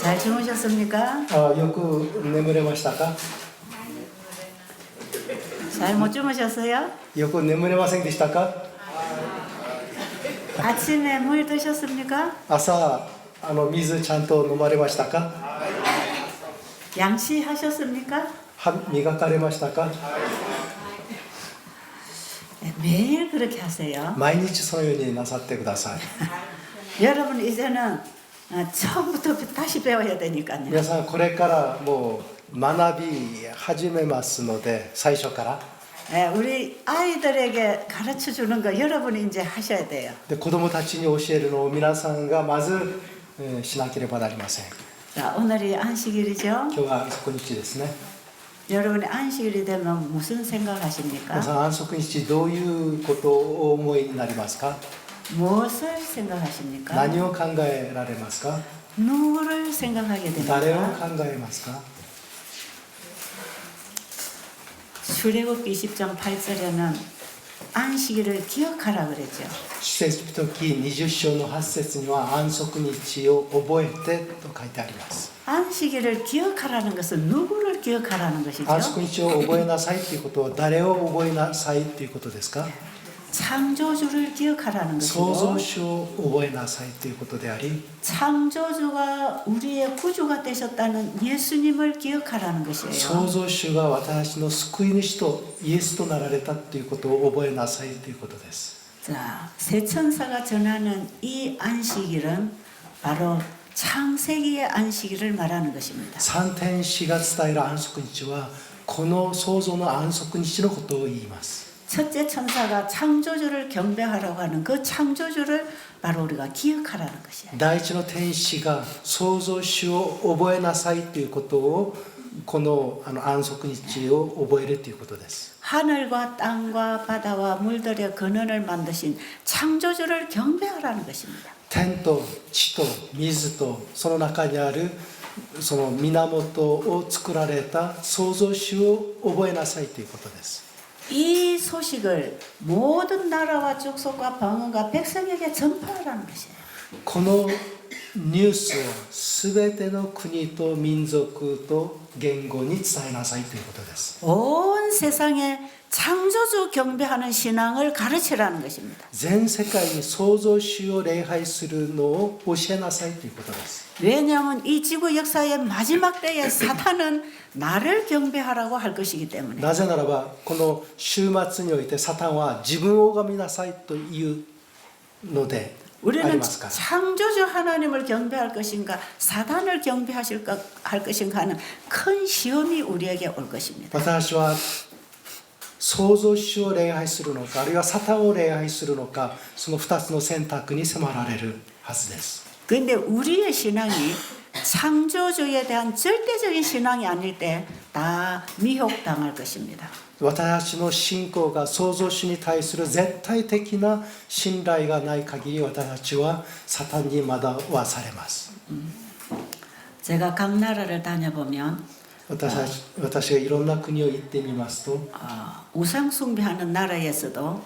잘 주무셨습니까? よく眠れましたか？ 잘 못 주무셨어요? よく眠れませんでしたか？ 아침에 물 드셨습니까? 朝水ちゃんと飲まれましたか？ 양치하셨습니까? 歯磨かれましたか？ 네, 매일 그렇게 하세요. 毎日そのようになさってください。 여러분 이제는 처음부터 다시 배워야 되니까요. 皆さんこれからもう学び始めますので、最初から 네, 우리 아이들에게 가르쳐 주는 거 여러분이 이제 하셔야 돼요. で子供たちに教えるのを皆さんがまず、しなければなりません。 자, 오늘이 안식일이죠. 今日は安息日ですね。 여러분이 안식일이 되면 무슨 皆 생각하십니까? さん安息日どういうことをお思いになりますか？ 무엇을 생각하십니까? 何を考えられますか？ 누구를 생각하게 誰を 됩니까? 考えますか？ 출애굽기 20장 8절에는 안식일을 기억하라 그랬죠. 出エジプト記20章の8節には安息日を覚えてと書いてあります。 안식일을 기억하라는 것은 누구를 기억하라는 것이죠? 安息日を覚えなさいということは誰を覚えなさいということですか？ 창조주를 기억하라는 創造 것이고 主を覚えなさいということであり、 창조주가 우리의 구주가 되셨다는 예수님을 기억하라는 創 것이에요. 造主が私の救い主とイエスとなられたということを覚えなさいということです。 자, 새 천사가 전하는 이 안식일은 바로 창세기의 안식일을 말하는 것입니다. 三天使が伝える安息日はこの創造の安息日のことを言います。 첫째 천사가 창조주를 경배하라고 하는 그 창조주를 바로 우리가 기억하라는 것이에요. 第一の天使が創造主を覚えなさいということをこの安息日を覚えるということです。 하늘과 땅과 바다와 물들의 근원을 만드신 창조주를 경배하라는 것입니다. 天と地と水とその中にあるその源を作られた創造主を覚えなさいということです。 이 소식을 모든 나라와 족속과 방언과 백성에게 전파하라는 것이에요. このニュースをすべての国と民族と言語に伝えなさいということです。 온 세상에 창조주 경배하는 신앙을 가르치라는 것입니다. 全世界に創造主を礼拝するのを教えなさいということです。 왜냐하면 이 지구 역사의 마지막 때에 사탄은 나를 경배하라고 할 것이기 때문에. なぜならばこの週末においてサタンは自分を拝みなさいというのであり 우리는 ますから。 창조주 하나님을 경배할 것인가 사단을 할 것인가 하는 큰 시험이 우리에게 올 것입니다. 私は創造主を礼拝するのかあるいはサタンを礼拝するのかその2つの選択に迫られるはずです。 그런데 우리의 신앙이 창조주에 대한 절대적인 신앙이 아닐 때 다 미혹당할 것입니다. 私の信仰が創造主に対する絶対的な信頼がない限り私たちはサタンに惑わされます。 제가 각 나라를 다녀보면 私がいろんな国を行ってみますと 우상 숭배하는 나라에서도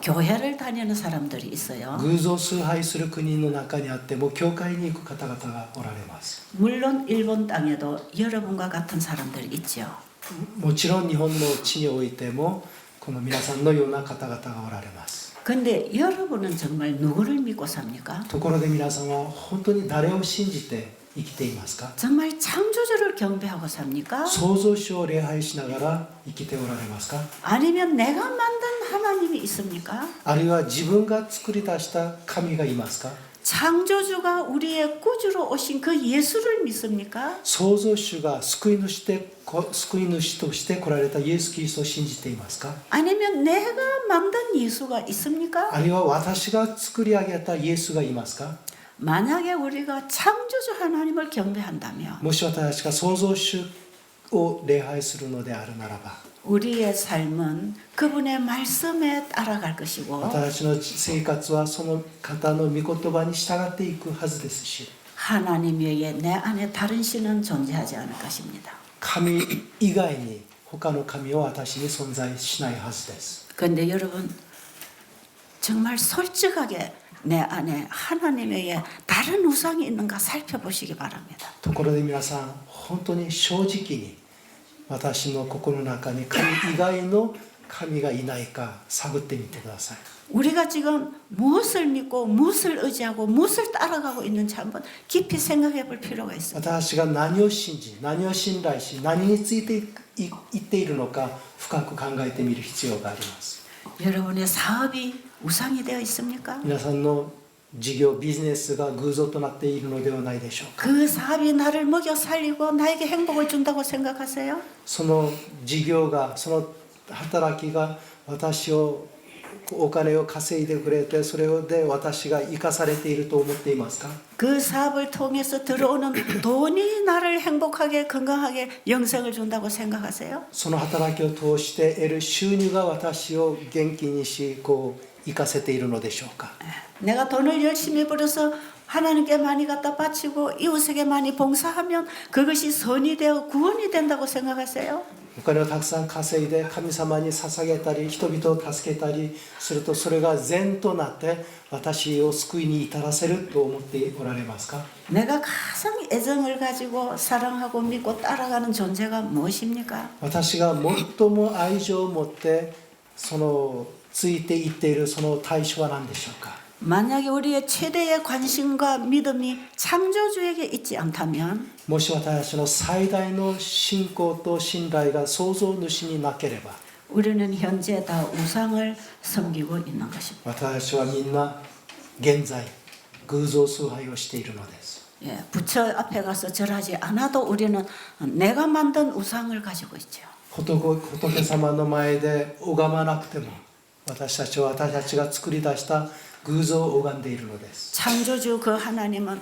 교회를 다니는 사람들이 있어요. 偶像崇拝する国の中にあっても教会に行く方々がおられます。 물론 일본 땅에도 여러분과 같은 사람들이 있죠. もちろん日本の地においてもこの皆さんのような方々がおられます。 근데 여러분은 정말 누구를 믿고 삽니까? ところで皆さんは本当に誰を信じて生きていますか？ 정말 창조주를 경배하고 삽니까? 創造主を礼拝しながら生きておられますか？ 아니면 내가 만든 하나님이 있습니까? あるいは自分が作り出した神がいますか？ 창조주가 우리의 구주로 오신 그 예수를 믿습니까? 創造主が救い主として来られたイエス・キリストを信じていますか？ 아니면 내가 만든 예수가 있습니까? あるいは私が作り上げたイエスがいますか？ 만약에 우리가 창조주 하나님을 경배한다면 もし私たちが創造主を礼拝するのであるならば 우리의 삶은 그분의 말씀에 따라갈 것이고 私たちの生活はその方の御言葉に従っていくはずですし 하나님 외에 내 안에 다른 신은 존재하지 않을 것입니다. 神以外に他の神は私に存在しないはずです。 그런데 여러분 정말 솔직하게 내 안에 하나님의 다른 우상이 있는가 살펴보시기 바랍니다. ところで皆さん本当に正直に私の心の中に神以外の神がいないか探ってみてください。 우리가 지금 무엇을 믿고 무엇을 의지하고 무엇을 따라가고 있는지 한번 깊이 생각해 볼 필요가 있습니다. 私が何を信じ何を信頼し何について言っているのか深く考えてみる必要があります。 여러분의 사업이 우상이 되어 있습니까? 皆さんの事業ビジネスが偶像となっているのではないでしょうか。 그 사업이 나를 먹여 살리고 나에게 행복을 준다고 생각하세요? その事業がその働きが私をお金を稼いでくれてそれで私が生かされていると思っていますか？ 그 사업을 통해서 들어오는 돈이 나를 행복하게 건강하게 영생을 준다고 생각하세요? その働きを通して得る収入が私を元気にしこう生かせているのでしょうか？ 내가 돈을 열심히 벌어서 하나님께 많이 갖다 바치고 이웃에게 많이 봉사하면 그것이 선이 되어 구원이 된다고 생각하세요? お金をたくさん稼いで神様に捧げたり人々を助けたりするとそれが善となって私を救いに至らせると思っておられますか？ 내가 가장 애정을 가지고 사랑하고 믿고 따라가는 존재가 무엇입니까? 私が最も愛情を持ってそのついていっているその対象は何でしょうか？ 만약에 우리의 최대의 관심과 믿음이 창조주에게 있지 않다면 もし私の最大の信仰と信頼が創造主になければ 우리는 현재 다 우상을 섬기고 있는 것입니다. 私はみんな現在偶像崇拝をしているのです。 예, 부처 앞에 가서 절하지 않아도 우리는 내가 만든 우상을 가지고 있죠. 仏様の前で拝まなくても私たちは私たちが作り出した偶像を拝んでいるのです。 창조주 그 하나님은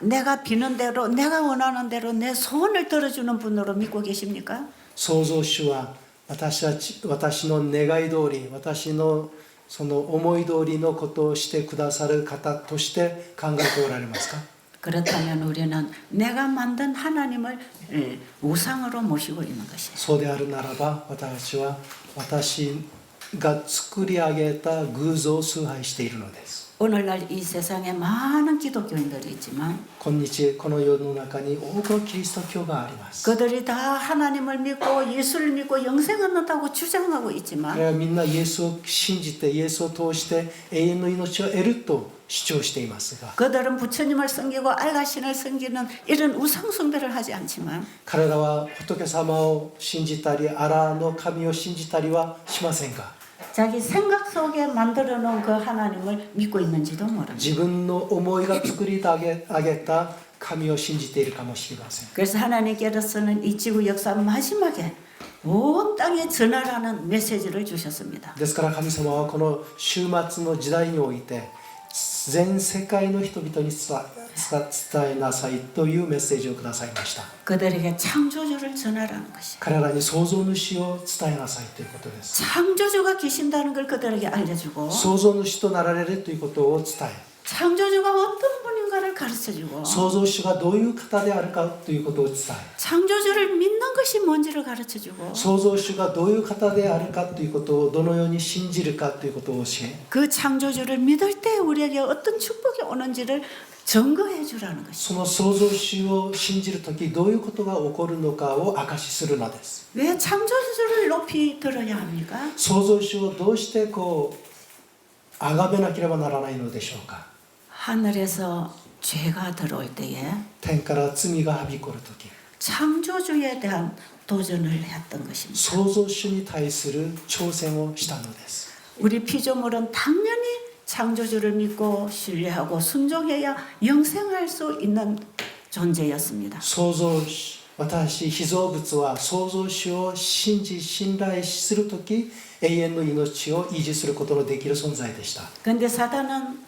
내가 비는 대로 내가 원하는 대로 내 소원을 들어주는 분으로 믿고 계십니까? 創造主は私の願い通り私のその思い通りのことをしてくださる方として考えておられますか？ 그렇다면 우리는 내가 만든 하나님을 우상으로 모시고 있는 것이에요. そうであるならば私は私が作り上げた偶像を崇拝しているのです。 오늘날 이 세상에 많은 기독교인들이 있지만 今日この世の中に多くのキリスト教があります。 그들이 다 하나님을 믿고 예수를 믿고 영생 얻는다고 주장하고 彼 있지만 はみんなイエスを信じてイエスを通して永遠の命を得ると主張していますが 그들은 부처님을 섬기고 알라신을 섬기는 이런 우상 숭배를 하지 않지만 彼らは仏様を信じたりアラの神を信じたりはしませんが 자기 생각 속에 만들어 놓은 그 하나님을 믿고 있는지도 모릅니다. 自分の思いが作り上げた神を信じているかもしれません。 그래서 하나님께서는 이 지구 역사 마지막에 온 땅에 전하라는 메시지를 주셨습니다. ですから神様はこの終末の時代において全世界の人々に伝えなさいというメッセージをくださいました。 그들에게 창조주를 전하라는 것이. 彼らに創造主を伝えなさいということです。 창조주가 계신다는 걸 그들에게 알려주고 創造主となられるということを伝え 창조주가 어떤 분인가를 가르쳐주고 創造主がどういう方であるかということを伝え 창조주를 믿는 것이 뭔지를 가르쳐주고 創造主がどういう方であるかということをどのように信じるかということを教え 그 창조주를 믿을 때 우리에게 어떤 축복이 오는지를 증거해 주라는 것이. その創造主を信じるときどういうことが起こるのかを証しするのです。 왜 창조주를 높이 들어야 합니까? 創造主をどうして崇めなければならないのでしょうか。 하늘에서 죄가 들어올 때에 天から罪がはびこるとき 창조주에 대한 도전을 했던 것입니다. 創造主に対する挑戦をしたのです。 우리 피조물은 당연히 창조주를 믿고 신뢰하고 순종해야 영생할 수 있는 존재였습니다. 創造主私被造物は創造主を信じ信頼するとき永遠の命を維持することのできる存在でした。 그런데 사단은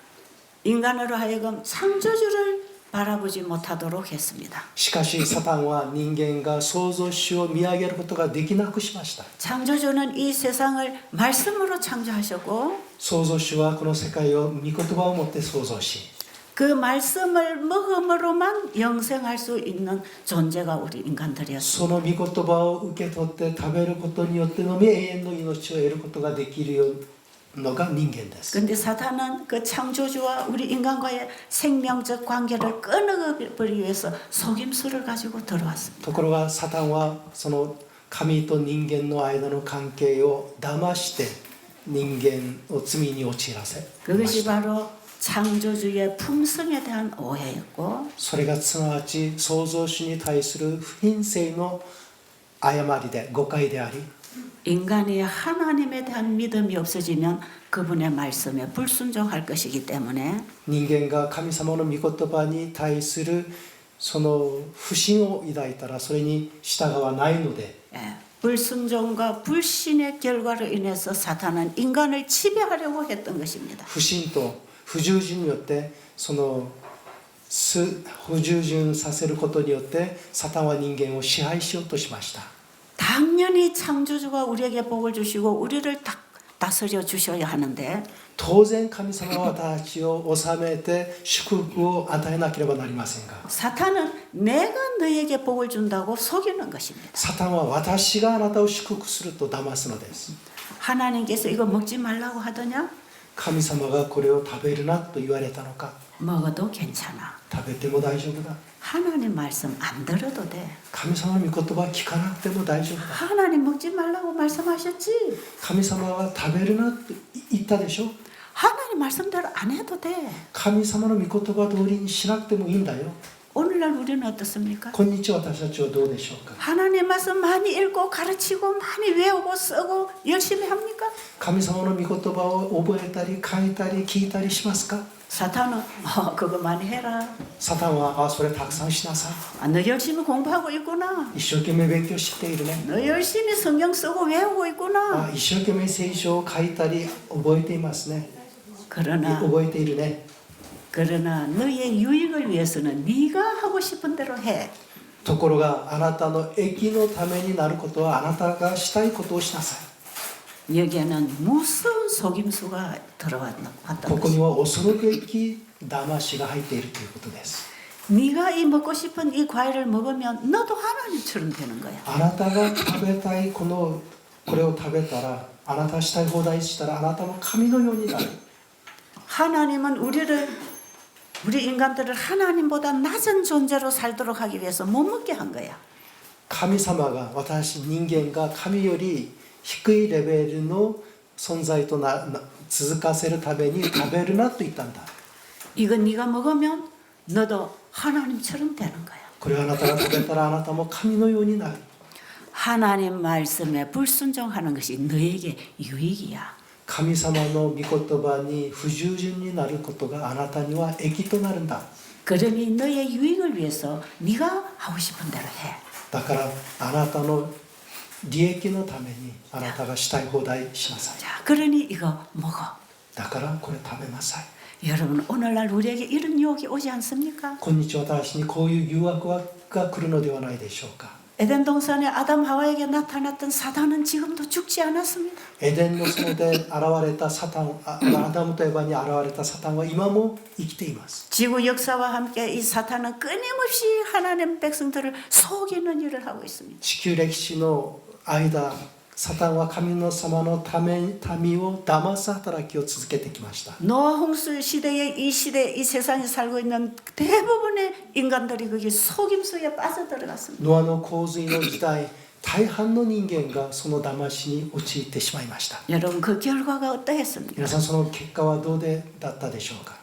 인간으로 하여금 창조주를 바라보지 못하도록 했습니다. しかしサタンは人間が創造主を見上げることができなくしました。 창조주는 이 세상을 말씀으로 창조하셨고 創造主はこの世界を御言葉をもって創造し 그 말씀을 먹음으로만 영생할 수 있는 존재가 우리 인간들이었습니다. その御言葉を受け取って食べることによってのみ永遠の命を得ることができるようのが人間です。 근데 사탄은 그 창조주와 우리 인간과의 생명적 관계를 끊어버리기 위해서 속임수를 가지고 들어왔습니다. ところがサタンはその神と人間の間の関係を騙して人間を罪に陥らせま 그것이 した。 바로 창조주의 품성에 대한 오해였고 それがすなわち創造主に対する不品性の誤りで誤解であり 인간이 하나님에 대한 믿음이 없어지면 그분의 말씀에 불순종할 것이기 때문에 人間が神様の御言葉に対するその不信を抱いたらそれに従わないので 예, 불순종과 불신의 결과로 인해서 사탄은 인간을 지배하려고 했던 것입니다. 不信と不従順によってその不従順させることによってサタンは人間を支配しようとしました。 당연히 창조주가 우리에게 복을 주시고 우리를 다스려 주셔야 하는데 当然神様は私たちを治めて祝福を与えなければなりませんが 사탄은 내가 너에게 복을 준다고 속이는 것입니다. サタンは私があなたを祝福すると騙すのです。 하나님께서 이거 먹지 말라고 하더냐? 神様がこれを食べるなと言われたのか 먹어도 괜찮아. 食べても大丈夫だ 하나님 말씀 안 들어도 돼. 神様の御言葉聞かなくても大丈夫だ 하나님 먹지 말라고 말씀하셨지. 神様は食べるなと言ったでしょ 하나님 말씀대로 안 해도 돼. 神様の御言葉通りにしなくてもいいんだよ 오늘날 우리는 어떻습니까? 今日私たちはどうでしょうか 하나님 말씀 많이 읽고 가르치고 많이 외우고 쓰고 열심히 합니까? 神様の御言葉を覚えたり書いたり聞いたりしますか 사탄은 그거 많이 해라. サタンはそれたくさんしなさい 아, 너 열심히 공부하고 있구나. 一生懸命勉強しているね 너 열심히 성경 쓰고 외우고 있구나. 一生懸命聖書を書いたり覚えていますね 그러나 覚えているね 그러나 너의 유익을 위해서는 네가 하고 싶은 대로 해. ところがあなたの益のためになることはあなたがしたいことをしなさい 여기에는 무서운 속임수가 들어왔던 ここに 것이다. は恐るべき騙しが入っているということです 네가 이 먹고 싶은 이 과일을 먹으면 너도 하나님처럼 되는 거야. あなたが食べたいこれを食べたらあなたがしたい放題したらあなたも神のようになる 하나님은 우리 인간들을 하나님보다 낮은 존재로 살도록 하기 위해서 못 먹게 한 거야. 神様が私人間が神より低いレベルの存在と続かせるために食べるなと言ったんだ 이건 네가 먹으면 너도 하나님처럼 되는 거야. これをあなたが食べたらあなたも神のようになる 하나님 말씀에 불순종하는 것이 너에게 유익이야. 神様の御言葉に不従順になることがあなたには益となるんだ 그러니 너의 유익을 위해서 네가 하고 싶은 대로 해. だからあなたの利益のためにあなたがしたい放題しなさい 자, 그러니 이거 먹어. だからこれ食べなさい 여러분 오늘날 우리에게 이런 유혹이 오지 않습니까? 今日私にこういう誘惑が来るのではないでしょうか 에덴 동산에 아담 하와에게 나타났던 사단은 지금도 죽지 않았습니다. エデンの園で現れたサタンアダムとエバに現れたサタンは今も生きています 지구 역사와 함께 이 사탄은 끊임없이 하나님 백성들을 속이는 일을 하고 있습니다. 地球歴史の間サタンは神の様のため民を騙す働きを続けてきました 노아 홍수 시대에 이 시대 이 세상에 살고 있는 대부분의 인간들이 거기 속임수에 빠져들어갔습니다. ノアの洪水の時代大半の人間がその騙しに陥ってしまいました 여러분 그 결과가 어떠했습니까? 皆さんその結果はどうだったでしょうか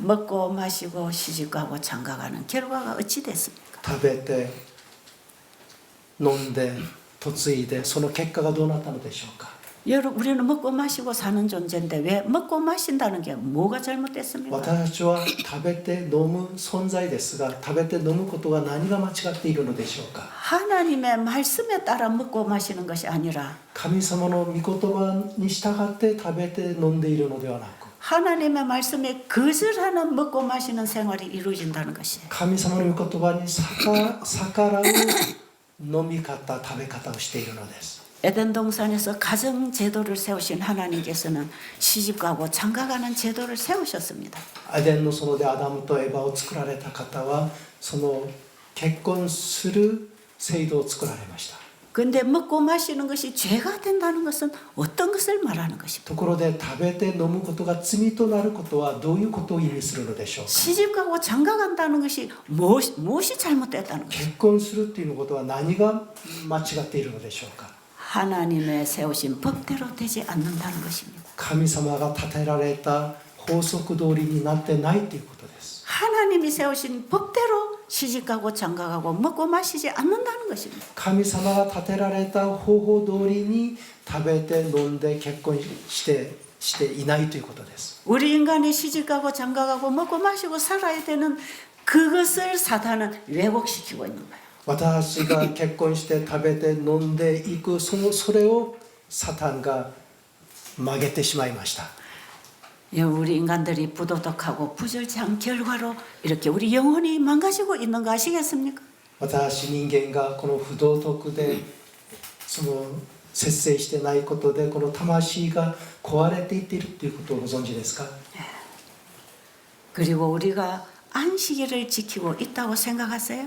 먹고 마시고 시집가고 장가가는 결과가 어찌 됐습니까? 食べて飲んで嫁いでその結果がどうなったのでしょうか 여러분 우리는 먹고 마시고 사는 존재인데 왜 먹고 마신다는 게 뭐가 잘못됐습니까? 私たちは食べて飲む存在ですが食べて飲むことが何が間違っているのでしょうか 하나님의 말씀에 따라 먹고 마시는 것이 아니라 神様の御言葉に従って食べて飲んでいるのではなく 하나님의 말씀에 거절하는 먹고 마시는 생활이 이루어진다는 것이에요. 神様の御言葉に逆らう飲み方食べ方をしているのです 에덴 동산에서 가정 제도를 세우신 하나님께서는 시집가고 장가가는 제도를 세우셨습니다. エデンの園でアダムとエバを作られた方はその結婚する制度を作られました 근데 먹고 마시는 것이 죄가 된다는 것은 어떤 것을 말하는 것입니까? ところで食べて飲むことが罪となることはどういうことを意味するのでしょうか。 시집가고 장가간다는 것이 무엇이 잘못됐다는 것입니까? 結婚するということは何が間違っているのでしょうか。 하나님의 세우신 법대로 되지 않는다는 것입니다. 神様が立てられた法則通りになってないということです。 하나님이 세우신 법대로 시집가고 장가가고 먹고 마시지 않는다는 것입니다. 神様が立てられた方法通りに食べて飲んで結婚していないということです。 우리 인간이 시집가고 장가가고 먹고 마시고 살아야 되는 그것을 사탄은 왜곡시키고 있는 거예요. 私が結婚して食べて飲んでいくそれをサタンが曲げてしまいました。 우리 인간들이 부도덕하고 부절장 결과로 이렇게 우리 영혼이 망가지고 있는 거 아시겠습니까? 私人間がこの不道徳でその節制してないことでこの魂が壊れていっているということをご存知ですか。 그리고 우리가 안식일을 지키고 있다고 생각하세요?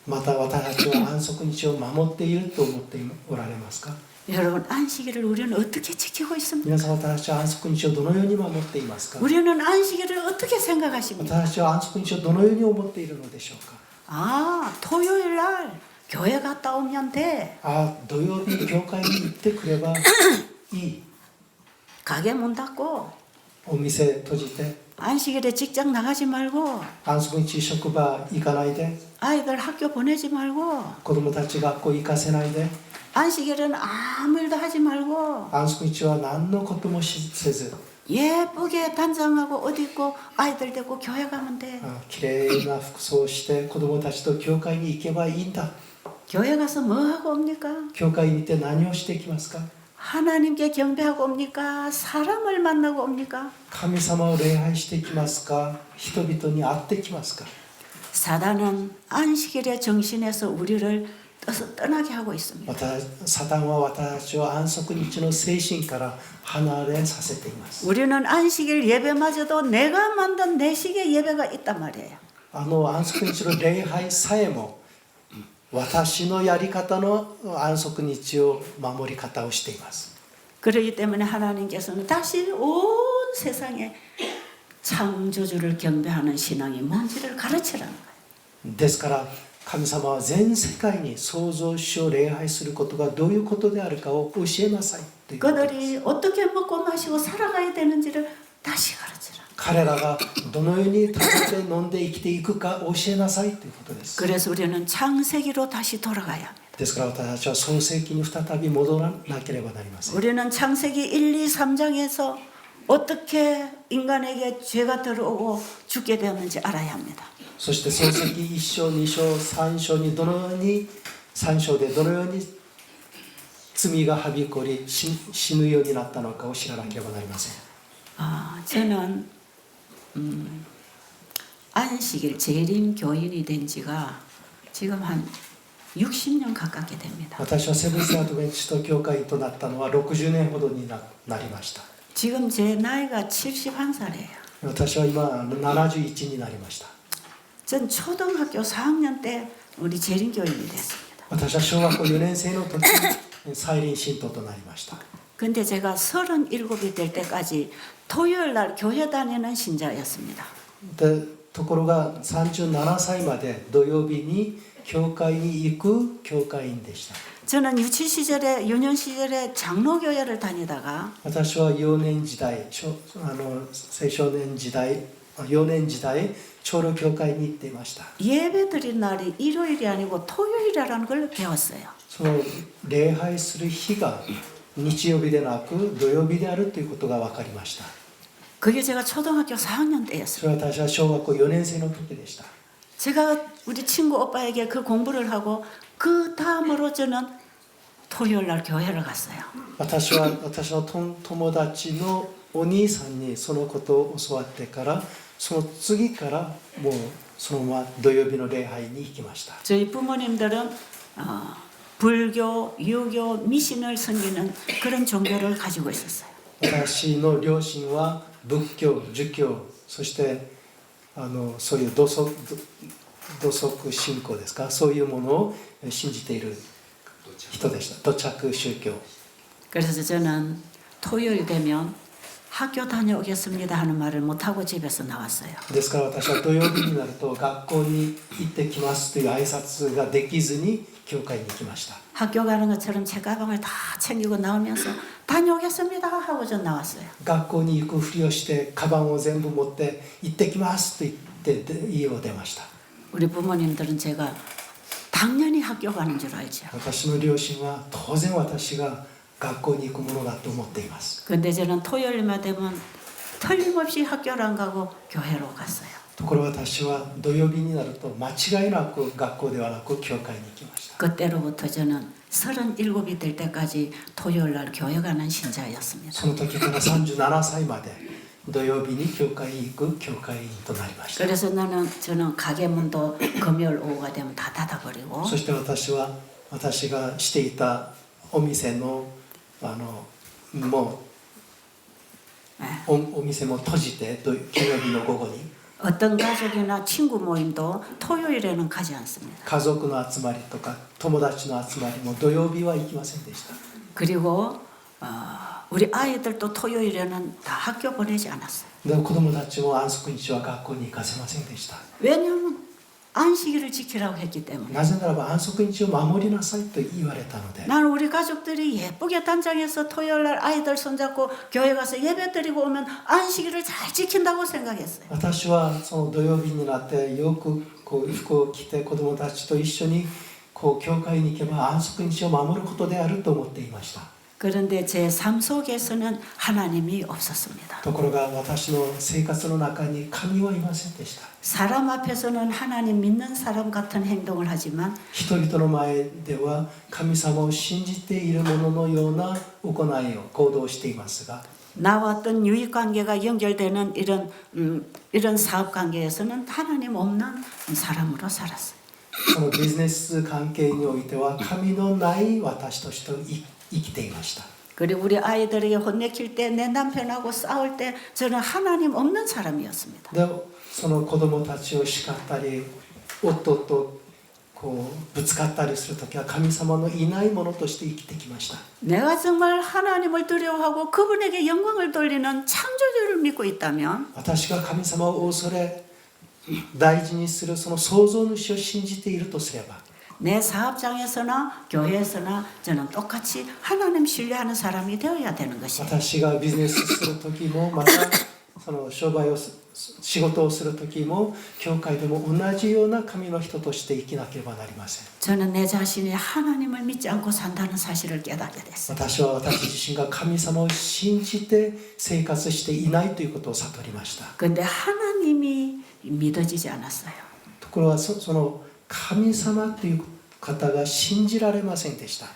また私たちは安息日を守っていると思っておられますか。 여러분 안식일을 우리는 어떻게 지키고 있습니까? 皆さん私たちは安息日をどのように守っていますか。 우리는 안식일을 어떻게 생각하십니까? 私たちは安息日をどのように思っているのでしょうか。 아 토요일 날 교회 갔다 오면 돼. 土曜日に教会に行ってくればいい。 가게 문 닫고 お店閉じて 안식일에 직장 나가지 말고 安息日職場行かないで 아이들 학교 보내지 말고 子供たち学校行かせないで 안식일은 아무 일도 하지 말고 安息日は何のこともせず 예쁘게 단장하고 옷 입고 아이들 데리고 교회 가면 돼. きれいな服装をして子供たちと教会に行けばいいんだ。 교회 가서 뭐 하고 옵니까? 教会に行って何をしてきますか。 하나님께 경배하고 옵니까? 사람을 만나고 옵니까? 神様を礼拝してきますか。人々に会ってきますか。 사단은 안식일의 정신에서 우리를 떠나게 하고 있습니다. サタンは私たちを安息日の精神から離れさせています。 우리는 안식일 예배마저도 내가 만든 내 식의 예배가 있단 말이에요. 安息日の礼拝さえも私のやり方の安息日を守り方をしています。 그렇기 때문에 하나님께서는 다시 온 세상에 창조주를 경배하는 신앙이 뭔지를 가르치라는 거예요. ですから神様は全世界に創造主を礼拝することがどういうことであるかを教えなさいということです。 그들이 어떻게 먹고 마시고 살아가야 되는지를 다시 가르치라. 彼らがどのように食べて飲んで生きていくか教えなさいということです。 그래서 우리는 창세기로 다시 돌아가야 합니다. ですから私たちは創世記に再び戻らなければなりません。 우리는 창세기 1, 2, 3장에서 어떻게 인간에게 죄가 들어오고 죽게 되었는지 알아야 합니다. そして創世記1章2章3章にどのように3章でどのように罪がはびこり死ぬようになったのかを知らなければなりません。 저는 안식일 재림 교인이 된 지가 지금 한 60년 가깝게 됩니다. 私はセブンス・アドベンチスト教会となったのは60年ほどになりました。 지금 제 나이가 71살이에요. 私は今71になりました。 전 초등학교 4학년 때 우리 재림 교인이 됐습니다. 私は小学校4年生の時に再臨信徒となりました。 근데 제가 37이 될 때까지 토요일 날 교회 다니는 신자였습니다. ところが37歳まで土曜日に教会に行く教会員でした。 저는 유치 시절에 유년 시절에 장로교회를 다니다가 私は幼年時代、青少年時代、幼年時代、長老教会に行っていました。 예배드린 날이 일요일이 아니고 토요일이라는 걸 배웠어요. その礼拝する日が日曜日でなく土曜日であるということが分かりました。 그게 제가 초등학교 4학년 そ 때였어요. れは私は小学校4年生の時でした。 제가 우리 친구 오빠에게 그 공부를 하고 그 다음으로 저는 토요일 날 교회를 갔어요. 私は私の友達のお兄さんにそのことを教わってからその次からもうそのまま土曜日の礼拝に行きました。 저희 부모님들은 불교, 유교, 미신을 섬기는 그런 종교를 가지고 있었어요. 私の両親は仏教、儒教、そしてそういう土足信仰ですか、そういうものを信じている人でした。土着宗教。 그래서 저는 토요일 되면 학교 다녀오겠습니다 하는 말을 못하고 집에서 나왔어요. ですから私は土曜日になると学校に行ってきますという挨拶ができずに教会に行きました。 학교 가는 것처럼 제 가방을 다 챙기고 나오면서 다녀오겠습니다 하고 전 나왔어요. 学校に行くふりをしてカバンを全部持って行ってきますと言って家を出ました。 우리 부모님들은 제가 당연히 학교 가는 줄 알죠. 私の両親は当然私が学校に行くものだと思っています。 근데 저는 토요일만 되면 틀림없이 학교를 안 가고 교회로 갔어요. ところが私は土曜日になると間違いなく学校ではなく教会に行きました。 그때로부터 저는 37이 될 때까지 토요일 날 교회 가는 신자였습니다. その時から37歳まで土曜日に教会に行く教会員となりました。 그래서 저는 가게 문도 금요일 오후가 되면 다 닫아버리고 そして私がしていたお店のもうお店も閉じて金曜日の午後に 어떤 가족이나 친구 모임도 토요일에는 가지 않습니다. 家族の集まりとか友達の集まりも土曜日は行きませんでした。 그리고 우리 아이들도 토요일에는 다 학교 보내지 않았어요. で子供たちも安息日は学校に行かせませんでした。 왜냐하면 안식일을 지키라고 했기 때문에. なぜならば安息日を守りなさいと言われたので。 나는 우리 가족들이 예쁘게 단장해서 토요일 날 아이들 손잡고 교회 가서 예배 드리고 오면 안식일을 잘 지킨다고 생각했어요. 私はその土曜日になってよく服を着て子供たちと一緒に教会に行けば安息日を守ることであると思っていました。 그런데 제 삶 속에서는 하나님이 없었습니다. ところが私の生活の中に神はいませんでした。 사람 앞에서는 하나님 믿는 사람 같은 행동을 하지만 人々の前では神様を信じている者のような行いを行動していますが 나와 어떤 유익 관계가 연결되는 이런 사업 관계에서는 하나님 없는 사람으로 살았어요. そのビジネス関係においては神のない私として生きていました。 그리고 우리 아이들에게 혼내킬 때 내 남편하고 싸울 때 저는 하나님 없는 사람이었습니다. でその子供たちを叱ったり夫とぶつかったりするときは神様のいないものとして生きてきました。 내가 정말 하나님을 두려워하고 그분에게 영광을 돌리는 창조주를 믿고 있다면 私が神様を恐れ大事にするその創造主を信じているとすれば 내 사업장에서나 교회에서나 저는 똑같이 하나님 신뢰하는 사람이 되어야 되는 것이에요. 私がビジネスする時もまたその商売を仕事をする時も教会でも同じような神の人として生きなければなりません。 저는 내 자신이 하나님을 믿지 않고 산다는 사실을 깨닫게 됐어요. 私は私自身が神様を信じて生活していないということを悟りました。 그런데 하나님이 믿어지지 않았어요. ところがその神様という方が信じられませんでした。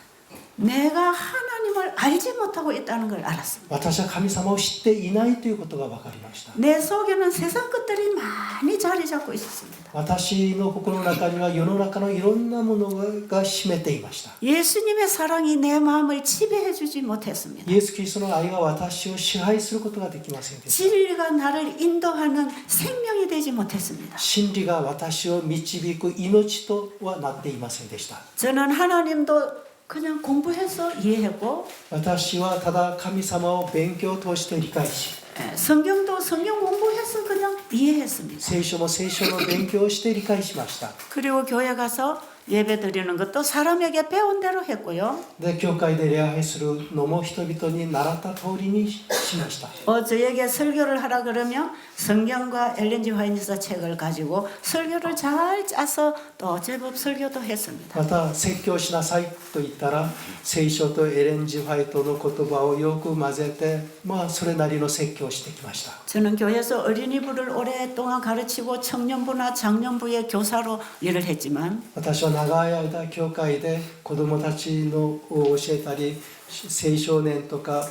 내가 하나님을 알지 못하고 있다는 걸 알았습니다. 私は神様を知っていないということが分かりました。 내 속에는 세상 것들이 많이 자리 잡고 있었습니다. 私の心の中には世の中のいろんなものが占めていました。 예수님의 사랑이 내 마음을 지배해 주지 못했습니다. イエス・キリストの愛が私を支配することができませんでした。 진리가 나를 인도하는 생명이 되지 못했습니다. 真理が私を導く命とはなっていませんでした。 저는 하나님도 그냥 공부해서 이해했고 私はただ神様を勉強を通して理解し 성경도 성경 공부해서 그냥 이해했습니다. 聖書も聖書の勉強をして理解しました。 그리고 교회 가서 예배 드리는 것도 사람에게 배운 대로 했고요. で教会で礼拝するのも人々に習った通りにしました。 저에게 설교를 하라 그러면 성경과 엘렌지 화이트서 책을 가지고 설교를 잘 짜서 또 제법 설교도 했습니다. また説教しなさいと言ったら聖書とエレン・ジ・ホワイトの言葉をよく混ぜてそれなりの説教をしてきました。 저는 교회에서 어린이부를 오랫동안 가르치고 청년부나 장년부의 교사로 일을 했지만 私は長い間教会で子どもたちを教えたり青少年とか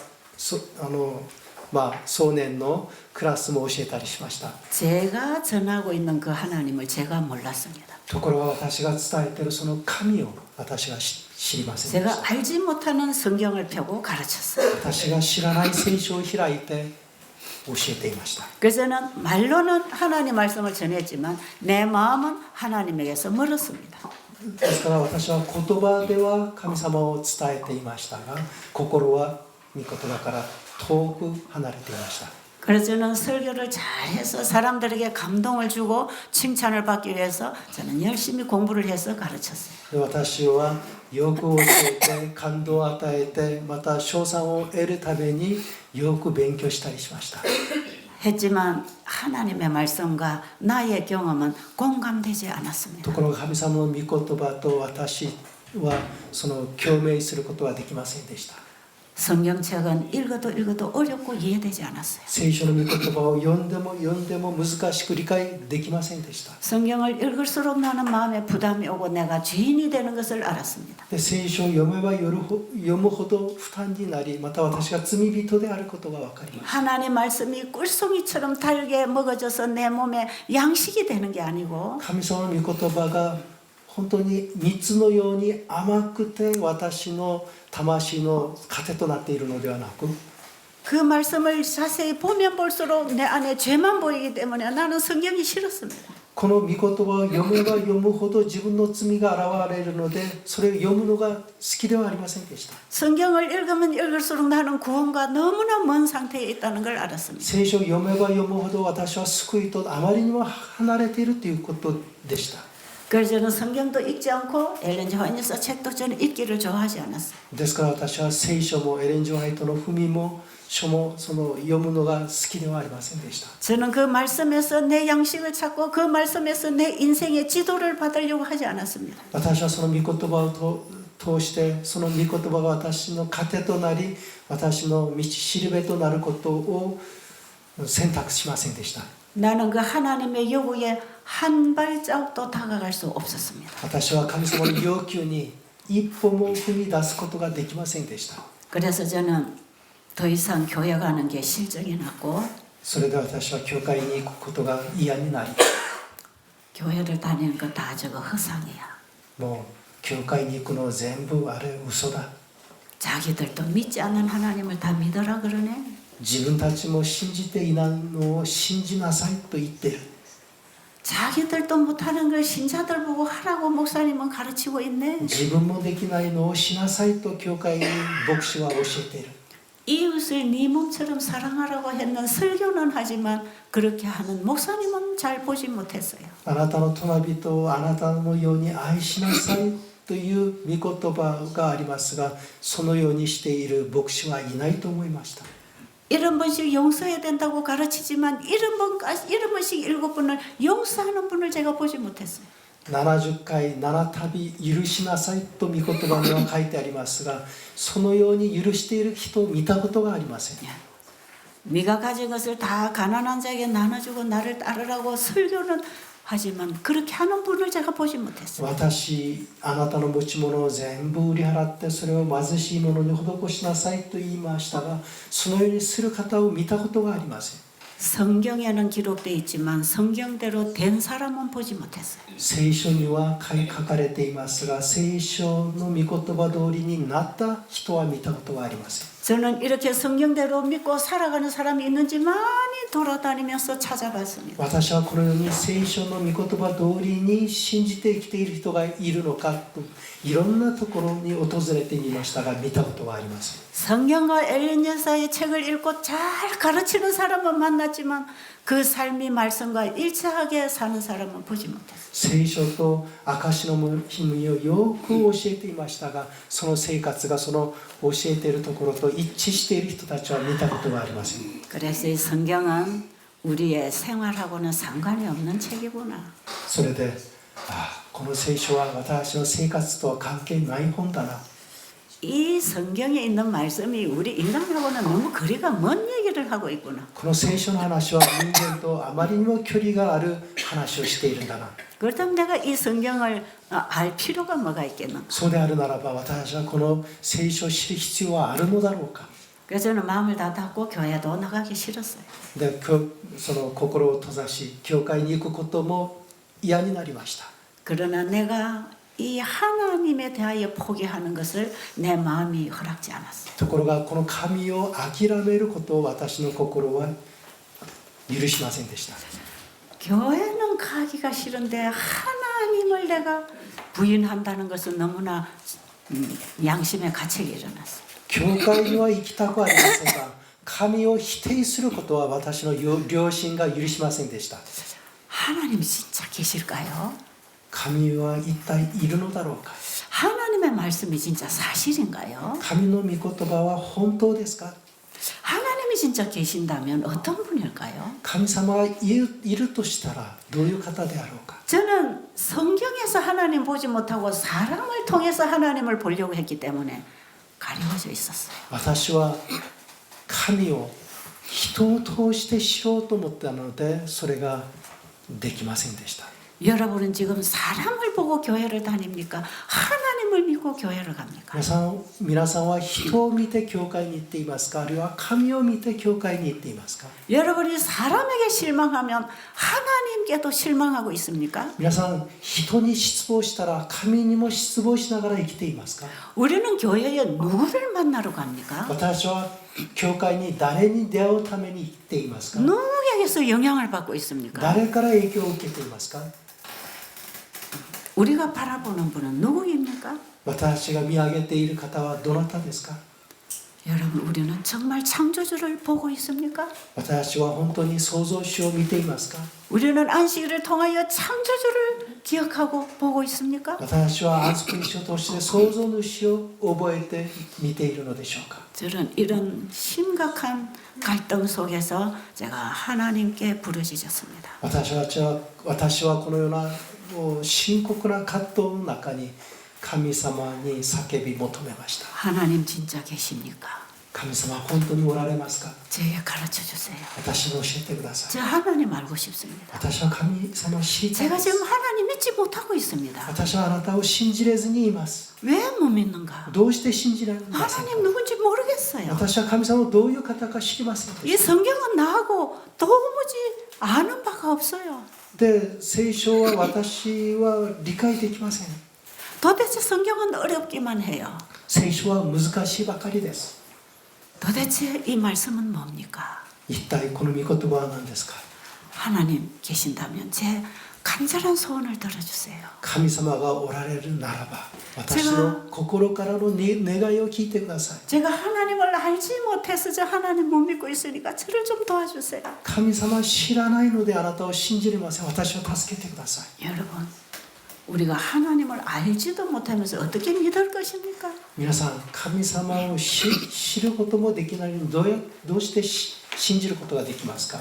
少年のクラスも教えたりしました。 제가 전하고 있는 그 하나님을 제가 몰랐습니다. ところが私が伝えているその神を私が知りませんでし 제가 알지 못하는 성경을 펴고 가르쳤어요. た。私が知らない聖書を開いて教えていました。 그래서 저는 말로는 하나님 말씀을 전했지만 내 마음은 하나님에게서 멀었습니다. ですから私は言葉では神様を伝えていましたが心は御言葉から遠く離れていました。 그래서 저는 설교를 잘해서 사람들에게 감동을 주고 칭찬을 받기 위해서 저는 열심히 공부를 해서 가르쳤어요. で私はよく教えて感動を与えてまた賞賛を得るためによく勉強したりしました。 했지만 하나님의 말씀과 나의 경험은 공감되지 않았습니다. ところが神様の御言葉と私はその共鳴することはできませんでした。 성경책은 읽어도 어렵고 이해되지 않았어요. 聖書の御言葉を読んでも難しく理解できませんでした。 성경을 읽을수록 나는 마음에 부담이 오고 내가 죄인이 되는 것을 알았습니다. で聖書を読めば読むほど負担になりまた私が罪人であることが分かります。 하나님의 말씀이 꿀송이처럼 달게 먹어져서 내 몸에 양식이 되는 게 아니고 神様の御言葉が本当に蜜のように甘くて私の魂の糧となっているのではなく 그 말씀을 자세히 보면 볼수록 내 안에 죄만 보이기 때문에 나는 성경이 싫었습니다. この御言葉を読めば読むほど自分の罪が現れるのでそれを読むのが好きではありませんでした。 성경을 읽으면 읽을수록 나는 구원과 너무나 먼 상태에 있다는 걸 알았습니다. 聖書を読めば読むほど私は救いとあまりにも離れているということでした。 그래서 저는 성경도 읽지 않고 엘렌 G 화이트 책도 저는 읽기를 좋아하지 않았어요. ですから私は聖書もエレン・ジ・ホワイトの文も書もその読むのが好きではありませんでした。 저는 그 말씀에서 내 양식을 찾고 그 말씀에서 내 인생의 지도를 받으려고 하지 않았습니다. 私はその御言葉を通してその御言葉が私の糧となり私の道しるべとなることを選択しませんでした。 나는 그 하나님의 요구에 한 발자국도 다가갈 수 없었습니다. 私は神様の要求に一歩も踏み出すことができませんでした。 그래서 저는 더 이상 교회 가는 게 실정이 났고 それで私は教会に行くことが嫌になり 교회를 다니는 거 다 저거 허상이야. もう教会に行くの全部あれ嘘だ 자기들도 믿지 않는 하나님을 다 믿어라 그러네. 自分たちも信じていないのを信じなさいと言っている 자기들도 못하는 걸 신자들 보고 하라고 목사님은 가르치고 있네. 自分もできないのをしなさいと教会に牧師は教えている 이웃을 네 몸처럼 사랑하라고 했는 설교는 하지만 그렇게 하는 목사님은 잘 보지 못했어요. あなたの隣人をあなたのように愛しなさいという御言葉がありますがそのようにしている牧師はいないと思いました 이런 번씩 용서해야 된다고 가르치지만 이런 번씩 7번을 용서하는 분을 제가 보지 못했어요. 70回7度許しなさいと御言葉には書いてありますがそのように許している人を見たことがありません 네가 가진 것을 다 가난한 자에게 나눠주고 나를 따르라고 설교는 하지만 그렇게 하는 분을 제가 보지 못했어요. 私あなたの持ち物を全部売り払ってそれを貧しい者に施しなさいと言いましたがそのようにする方を見たことがありません 성경에는 기록되어 있지만 성경대로 된 사람은 보지 못했어요. 聖書には書かれていますが聖書の御言葉通りになった人は見たことはありません 저는 이렇게 성경대로 믿고 살아가는 사람이 있는지 많이 돌아다니면서 찾아봤습니다. 私はこのように聖書の御言葉通りに信じて生きている人がいるのかといろんなところに訪れてみましたが見たことはありません 성경과 엘렌 여사의 책을 읽고 잘 가르치는 사람은 만났지만 그 삶이 말씀과 일치하게 사는 사람은 보지 못했어요. 聖書と証の秘密をよく教えていましたがその生活がその教えているところと一致している人たちは見たことがありません 그래서 이 성경은 우리의 생활하고는 상관이 없는 책이구나. それでこの聖書は私の生活とは関係ない本だな 이 성경에 있는 말씀이 우리 인간하고는 너무 거리가 먼 얘기를 하고 있구나. この聖書の話は人間とあまりにも距離がある話をしているんだな 그렇다면 내가 이 성경을 알 필요가 뭐가 있겠나. そうであるならば私はこの聖書を知る必要はあるのだろうか 그래서 저는 마음을 다 닫고 교회도 나가기 싫었어요. でその心を閉ざし教会に行くことも嫌になりました 그러나 내가 이 하나님에 대하여 포기하는 것을 내 마음이 허락지 않았어요. ところがこの神を諦めることを私の心は許しませんでした 교회는 가기가 싫은데 하나님을 내가 부인한다는 것은 너무나 양심의 가책이 일어났어요. 教会には行きたくありませんが、神を否定することは私の良心が許しませんでした。 하나님 진짜 계실까요? 神は一体いるのだろうか。 하나님의 말씀이 진짜 사실인가요? 神の御言葉は本当ですか。 하나님이 진짜 계신다면 어떤 분일까요? 神様がいるとしたらどういう方であろうか。 저는 성경에서 하나님 보지 못하고 사람을 통해서 하나님을 보려고 했기 때문에 가려워져 있었어요. 私は神を人を通して知ろうと思ったのでそれができませんでした。 여러분은 지금 사람을 보고 교회를 다닙니까? 하나님을 믿고 교회를 갑니까? 皆さんは人を見て教会に行っていますか、あるいは神を見て教会に行っていますか。 여러분이 사람에게 실망하면 하나님께도 실망하고 있습니까? 皆さん人に失望したら神にも失望しながら生きていますか。 우리는 교회에 누구를 만나러 갑니까? 私は教会に誰に出会うために行っていますか。 누구에게서 영향을 받고 있습니까? 誰から影響を受けていますか。 우리가 바라보는 분은 누구입니까? 私が見上げている方はどなたですか。 여러분, 우리는 정말 창조주를 보고 있습니까? 私は本当に創造主を見ていますか。 우리는 안식일을 통하여 창조주를 기억하고 보고 있습니까? 私は安息日を通して創造主を覚えて見ているのでしょうか。 저는 이런 심각한 갈등 속에서 제가 하나님께 부르짖었습니다. 私はこのようなもう深刻な葛藤の中に神様に叫び求めました。 하나님 진짜 계십니까? 神様は本当におられますか。 제게 가르쳐 주세요. 私に教えてください。 저 하나님 알고 싶습니다. 私は神様を知りたい 제가 です。 지금 하나님 믿지 못하고 있습니다. 私はあなたを信じれずにいます。 왜 못 믿는가? どうして信じられませんか。 하나님 누군지 모르겠어요. 私は神様をどういう方か知りませんで 이 す。 성경은 나하고 도무지 아는 바가 없어요. で、聖書は私は理解できません。 도대체 성경은 어렵기만 해요. 聖書は難しいばかりです。 도대체 이 말씀은 뭡니까? 一体この御言葉は何ですか。 하나님 계신다면 제 간절한 소원을 들어주세요. 神様がおられるならば私の心からの願いを聞いてください。 제가 하나님을 알지 못해서 저 하나님 못 믿고 있으니까 저를 좀 도와주세요. 神様知らないのであなたを信じれません。私を助けてください。 여러분, 우리가 하나님을 알지도 못하면서 어떻게 믿을 것입니까? 皆さん神様を知ることもできないのにどうして信じることができますか。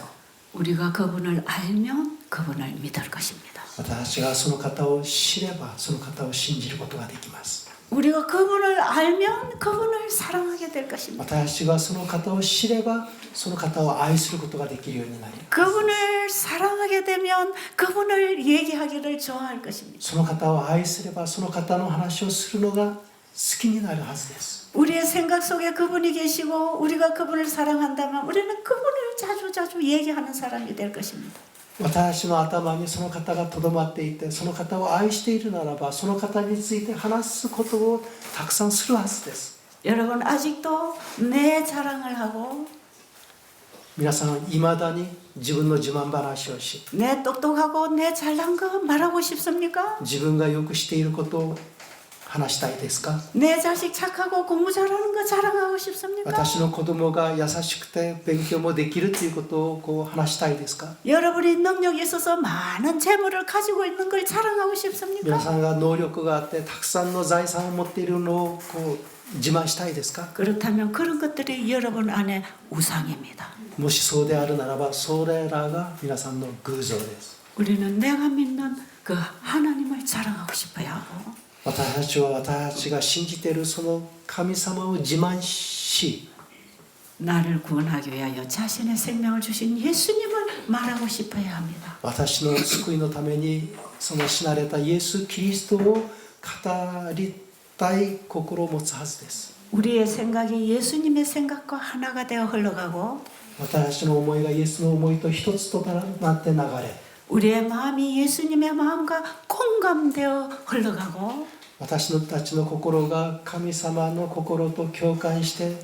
우리가 그분을 알면 그분을 믿을 것입니다. 私がその方を知ればその方を信じることができます。 우리가 그분을 알면 그분을 사랑하게 될 것입니다. 私がその方を知ればその方を愛することができるようになります。 그분을 사랑하게 되면 그분을 얘기하기를 좋아할 것입니다. その方を愛すればその方の話をするのが好きになるはずです。 우리의 생각 속에 그분이 계시고 우리가 그분을 사랑한다면 우리는 그분을 자주 얘기하는 사람이 될 것입니다. 私の頭にその方がとどまっていてその方を愛しているならばその方について話すことをたくさんするはずです。 여러분 아직도 내 자랑을 하고 皆さんいまだに自分の自慢話をし 내 똑똑하고 내 잘난 거 말하고 싶습니까? 自分がよくしていることを話したいですか。 내 자식 착하고 공부 잘하는 거 자랑하고 싶습니까? 私の子供が優しくて勉強もできるということをこう話したいですか。 여러분이 능력이 있어서 많은 재물을 가지고 있는 걸 자랑하고 皆 싶습니까? さんが能力があってたくさんの財産を持っているのをこう自慢したいですか。 그렇다면 그런 것들이 여러분 안에 우상입니다. もしそうであるならばそれらが皆さんの偶像です。 우리는 내가 믿는 그 하나님을 자랑하고 싶어야 하고 私たちは私が信じているその神様を自慢し 나를 구원하기 위하여 자신의 생명을 주신 예수님을 말하고 싶어야 합니다. 私の救いのためにその死なれたイエス・キリストを語りたい心を持つはずです。 우리의 생각이 예수님의 생각과 하나가 되어 흘러가고 私たちの思いがイエスの思いと一つとなって流れ 우리의 마음이 예수님의 마음과 공감되어 흘러가고 私たちの心が神様の心と共感して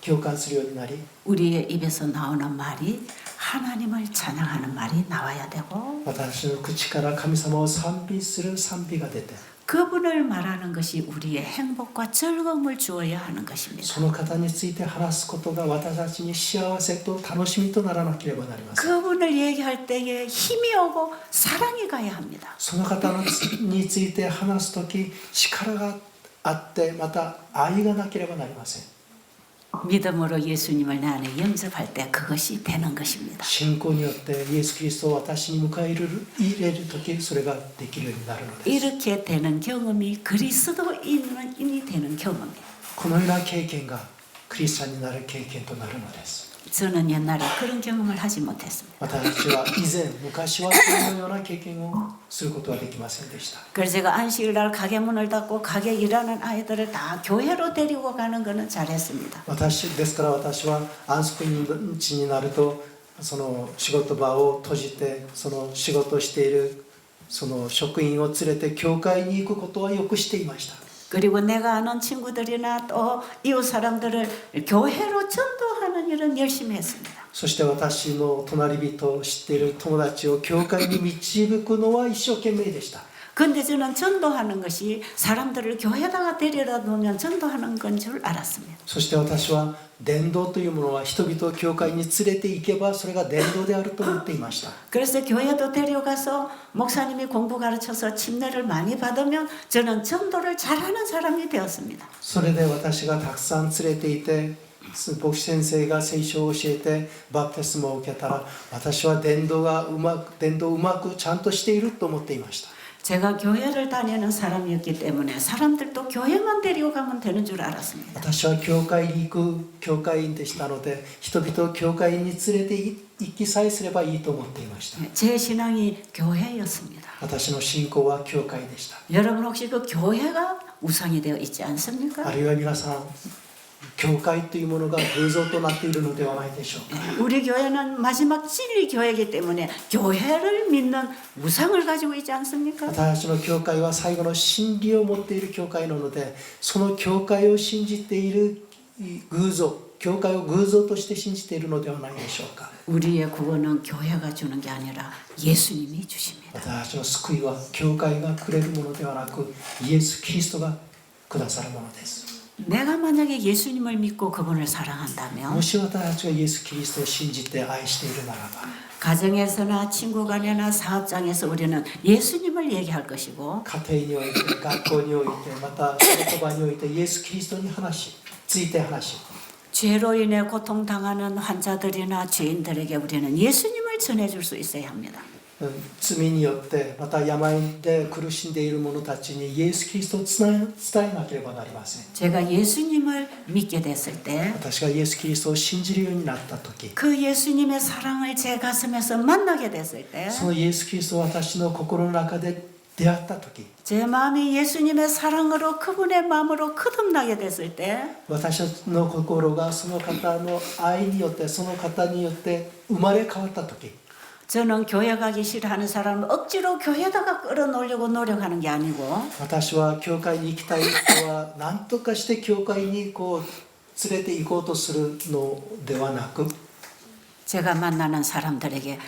共感するようになり 우리의 입에서 나오는 말이 하나님을 찬양하는 말이 나와야 되고 私の口から神様を賛美する賛美が出て 그분을 말하는 것이 우리의 행복과 즐거움을 주어야 하는 것입니다. その方について話すことが私たちに幸せと楽しみとならなければなりません。 그분을 얘기할 때에 힘이 오고 사랑이 가야 합니다. その方について話すとき力があってまた愛がなければなりません。 믿음으로 예수님을 내 안에 영접할 때 그것이 되는 것입니다. 信仰によってイエス・キリストを私に迎え入れるときそれができるようになるのです。 이렇게 되는 경험이 그리스도인이 되는 경험이에요. このような経験がクリスチャンになる経験となるのです。 저는 옛날에 그런 경험을 하지 못했습니다. 私は昔はそのような経験をすることはできませんでした。 그래서 제가 안식일 날 가게 문을 닫고 가게 일하는 아이들을 다 교회로 데리고 가는 거는 잘했습니다. ですから私は安息日になるとその仕事場を閉じてその仕事をしているその職員を連れて教会に行くことはよくしていました。 그리고 내가 아는 친구들이나 또 이웃 사람들을 교회로 전도하는 일은 열심히 했습니다. そして私の隣人を知っている友達を教会に導くのは一生懸命でした。 근데 저는 전도하는 것이 사람들을 교회에다가 데려다 놓으면 전도하는 건 줄 알았습니다. そして私は伝道というものは人々を教会に連れて行けばそれが伝道であると思っていました。 그래서 교회도 데려가서 목사님이 공부 가르쳐서 침례를 많이 받으면 저는 전도를 잘하는 사람이 되었습니다. それで私がたくさん連れていて牧師先生が聖書を教えてバプテスマを受けたら私は伝道をうまくちゃんとしていると思っていました。 제가 교회를 다니는 사람이었기 때문에 사람들도 교회만 데리고 가면 되는 줄 알았습니다. 私は教会に行く教会員でしたので人々を教会に連れて行きさえすればいいと思っていました。 제 신앙이 교회였습니다. 私の信仰は教会でした。 여러분 혹시 그 교회가 우상이 되어 있지 않습니까? あるいは皆さん教会というものが偶像となっているのではないでしょうか。 우리 교회는 마지막 진리 교회이기 때문에 교회를 믿는 우상을 가지고 있지 않습니까? 私の教会は最後の真理を持っている教会なのでその教会を信じている偶像教会を偶像として信じているのではないでしょうか。 우리의 구원은 교회가 주는 게 아니라 예수님이 주십니다. 私の救いは教会がくれるものではなくイエス・キリストがくださるものです。 내가 만약에 예수님을 믿고 그분을 사랑한다면 もし私たちがイエス・キリストを信じて愛しているならば 가정에서나 친구 간에나 사업장에서 우리는 예수님을 얘기할 것이고 家庭において学校においてまた仕事場においてイエス・キリストについて話し 죄로 인해 고통당하는 환자들이나 죄인들에게 우리는 예수님을 전해줄 수 있어야 합니다. 罪によってまた病で苦しんでいる者たちにイエス・キリストを伝えなければなりません。 제가 예수님을 믿게 됐을 때 私がイエス・キリストを信じるようになった時 그 예수님의 사랑을 제 가슴에서 만나게 됐을 때 そのイエス・キリストを私の心の中で出会った時 제 마음이 예수님의 사랑으로 그분의 마음으로 거듭나게 됐을 때 私の心がその方の愛によってその方によって生まれ変わった時 저는 교회 가기 싫어하는 사람을 억지로 교회에다가 끌어놓으려고 노력하는 게 아니고 私は教会に行きたい人は何とかして教会に連れて行こうとするのではなく 제가 만나는 사람들에게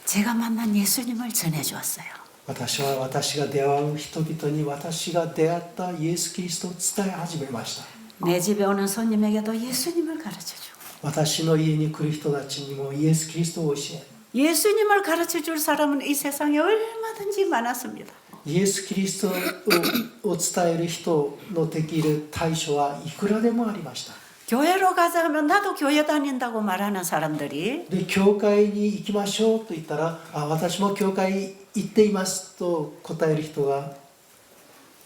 제가 만난 예수님을 전해주었어요. 私は私が出会う人々に私が出会ったイエス・キリストを伝え始めました。 내 집에 오는 손님에게도 예수님을 가르쳐주고 私の家に来る人たちにもイエス・キリストを教え 예수님을 가르쳐줄 사람은 이 세상에 얼마든지 많았습니다. イエス・キリストを伝える人のできる対象はいくらでもありました。 교회로 가자 하면 나도 교회 다닌다고 말하는 사람들이 で教会に行きましょうと言ったら私も教会行っていますと答える人が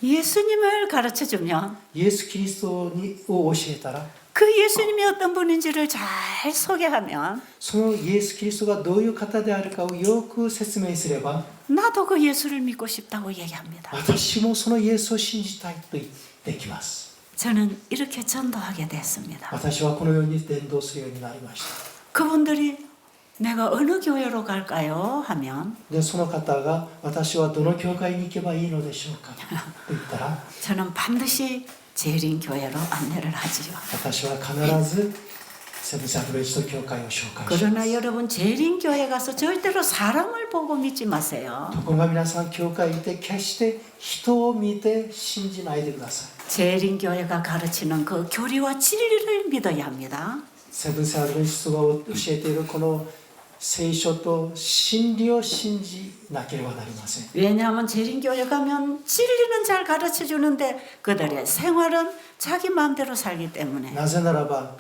예수님을 가르쳐주면 イエス・キリストを教えたら 그 예수님이 어떤 분인지를 잘 소개하면 そのイエス・キリストがどういう方であるかをよく説明すれば 나도 그 예수를 믿고 싶다고 얘기합니다. 私もそのイエスを信じたいと言ってきます。 저는 이렇게 전도하게 됐습니다. 私はこのように伝道するようになりました。 그분들이 내가 어느 교회로 갈까요? 하면 でその方が私はどの教会に行けばいいのでしょうかと言ったら 저는 반드시 재림교회로 안내를 하지요. 私は必ずセブンス・アドベンチスト教会を紹介しま 그러나 す。 여러분 재림교회 가서 절대로 사람을 보고 믿지 마세요. ところが皆さん教会にいて決して人を見て信じないでください。 재림교회가 가르치는 그 교리와 진리를 믿어야 합니다. セブンス・アドベンチストが教えているこの聖書と真理を信じなければなりません。 왜냐하면 재림교회 가면 진리는 잘 가르쳐 주는데 그들의 생활은 자기 마음대로 살기 때문에 なぜならば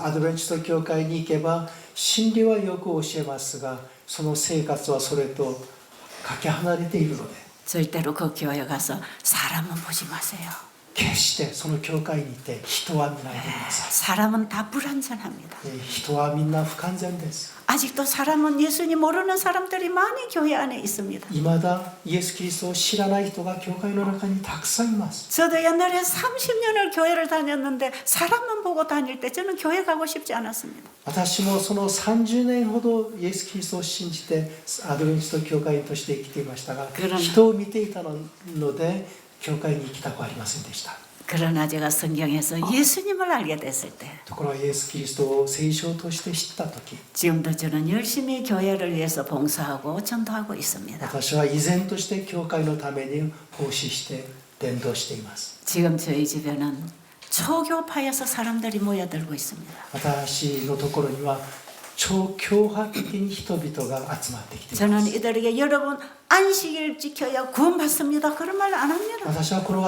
アドベンチスト教会に行けば真理はよく教えますがその生活はそれとかけ離れているので 절대로 그 교회 가서 사람은 보지 마세요. 決してその教会にいて人は見ないでくださ 사람은 다 불완전합니다. い。人はみんな不完全です。 아직도 사람은 예수님 모르는 사람들이 많이 교회 안에 있습니다. いまだイエス・キリストを知らない人が教会の中にたくさんいます。 저도 옛날에 30년을 교회를 다녔는데 사람만 보고 다닐 때 저는 교회 가고 싶지 않았습니다. 私もその30年ほどイエス・キリストを信じてアドベンチスト教会員として生きていましたが人を見ていたので教会に行きたくありませんでした。 그러나 제가 성경에서 예수님을 알게 됐을 때 ところがイエス・キリストを聖書として知った時 지금도 저는 열심히 교회를 위해서 봉사하고 전도하고 있습니다. 私は依然として教会のために奉仕して伝道しています。 지금 저희 집에는 초교파에서 사람들이 모여들고 있습니다. 私のところには超強派的に人々が集まってきていま 저는 す。 이들에게 여러분 안식일 지켜야 구원받습니다. 그런 말 안 합니다. 私はこの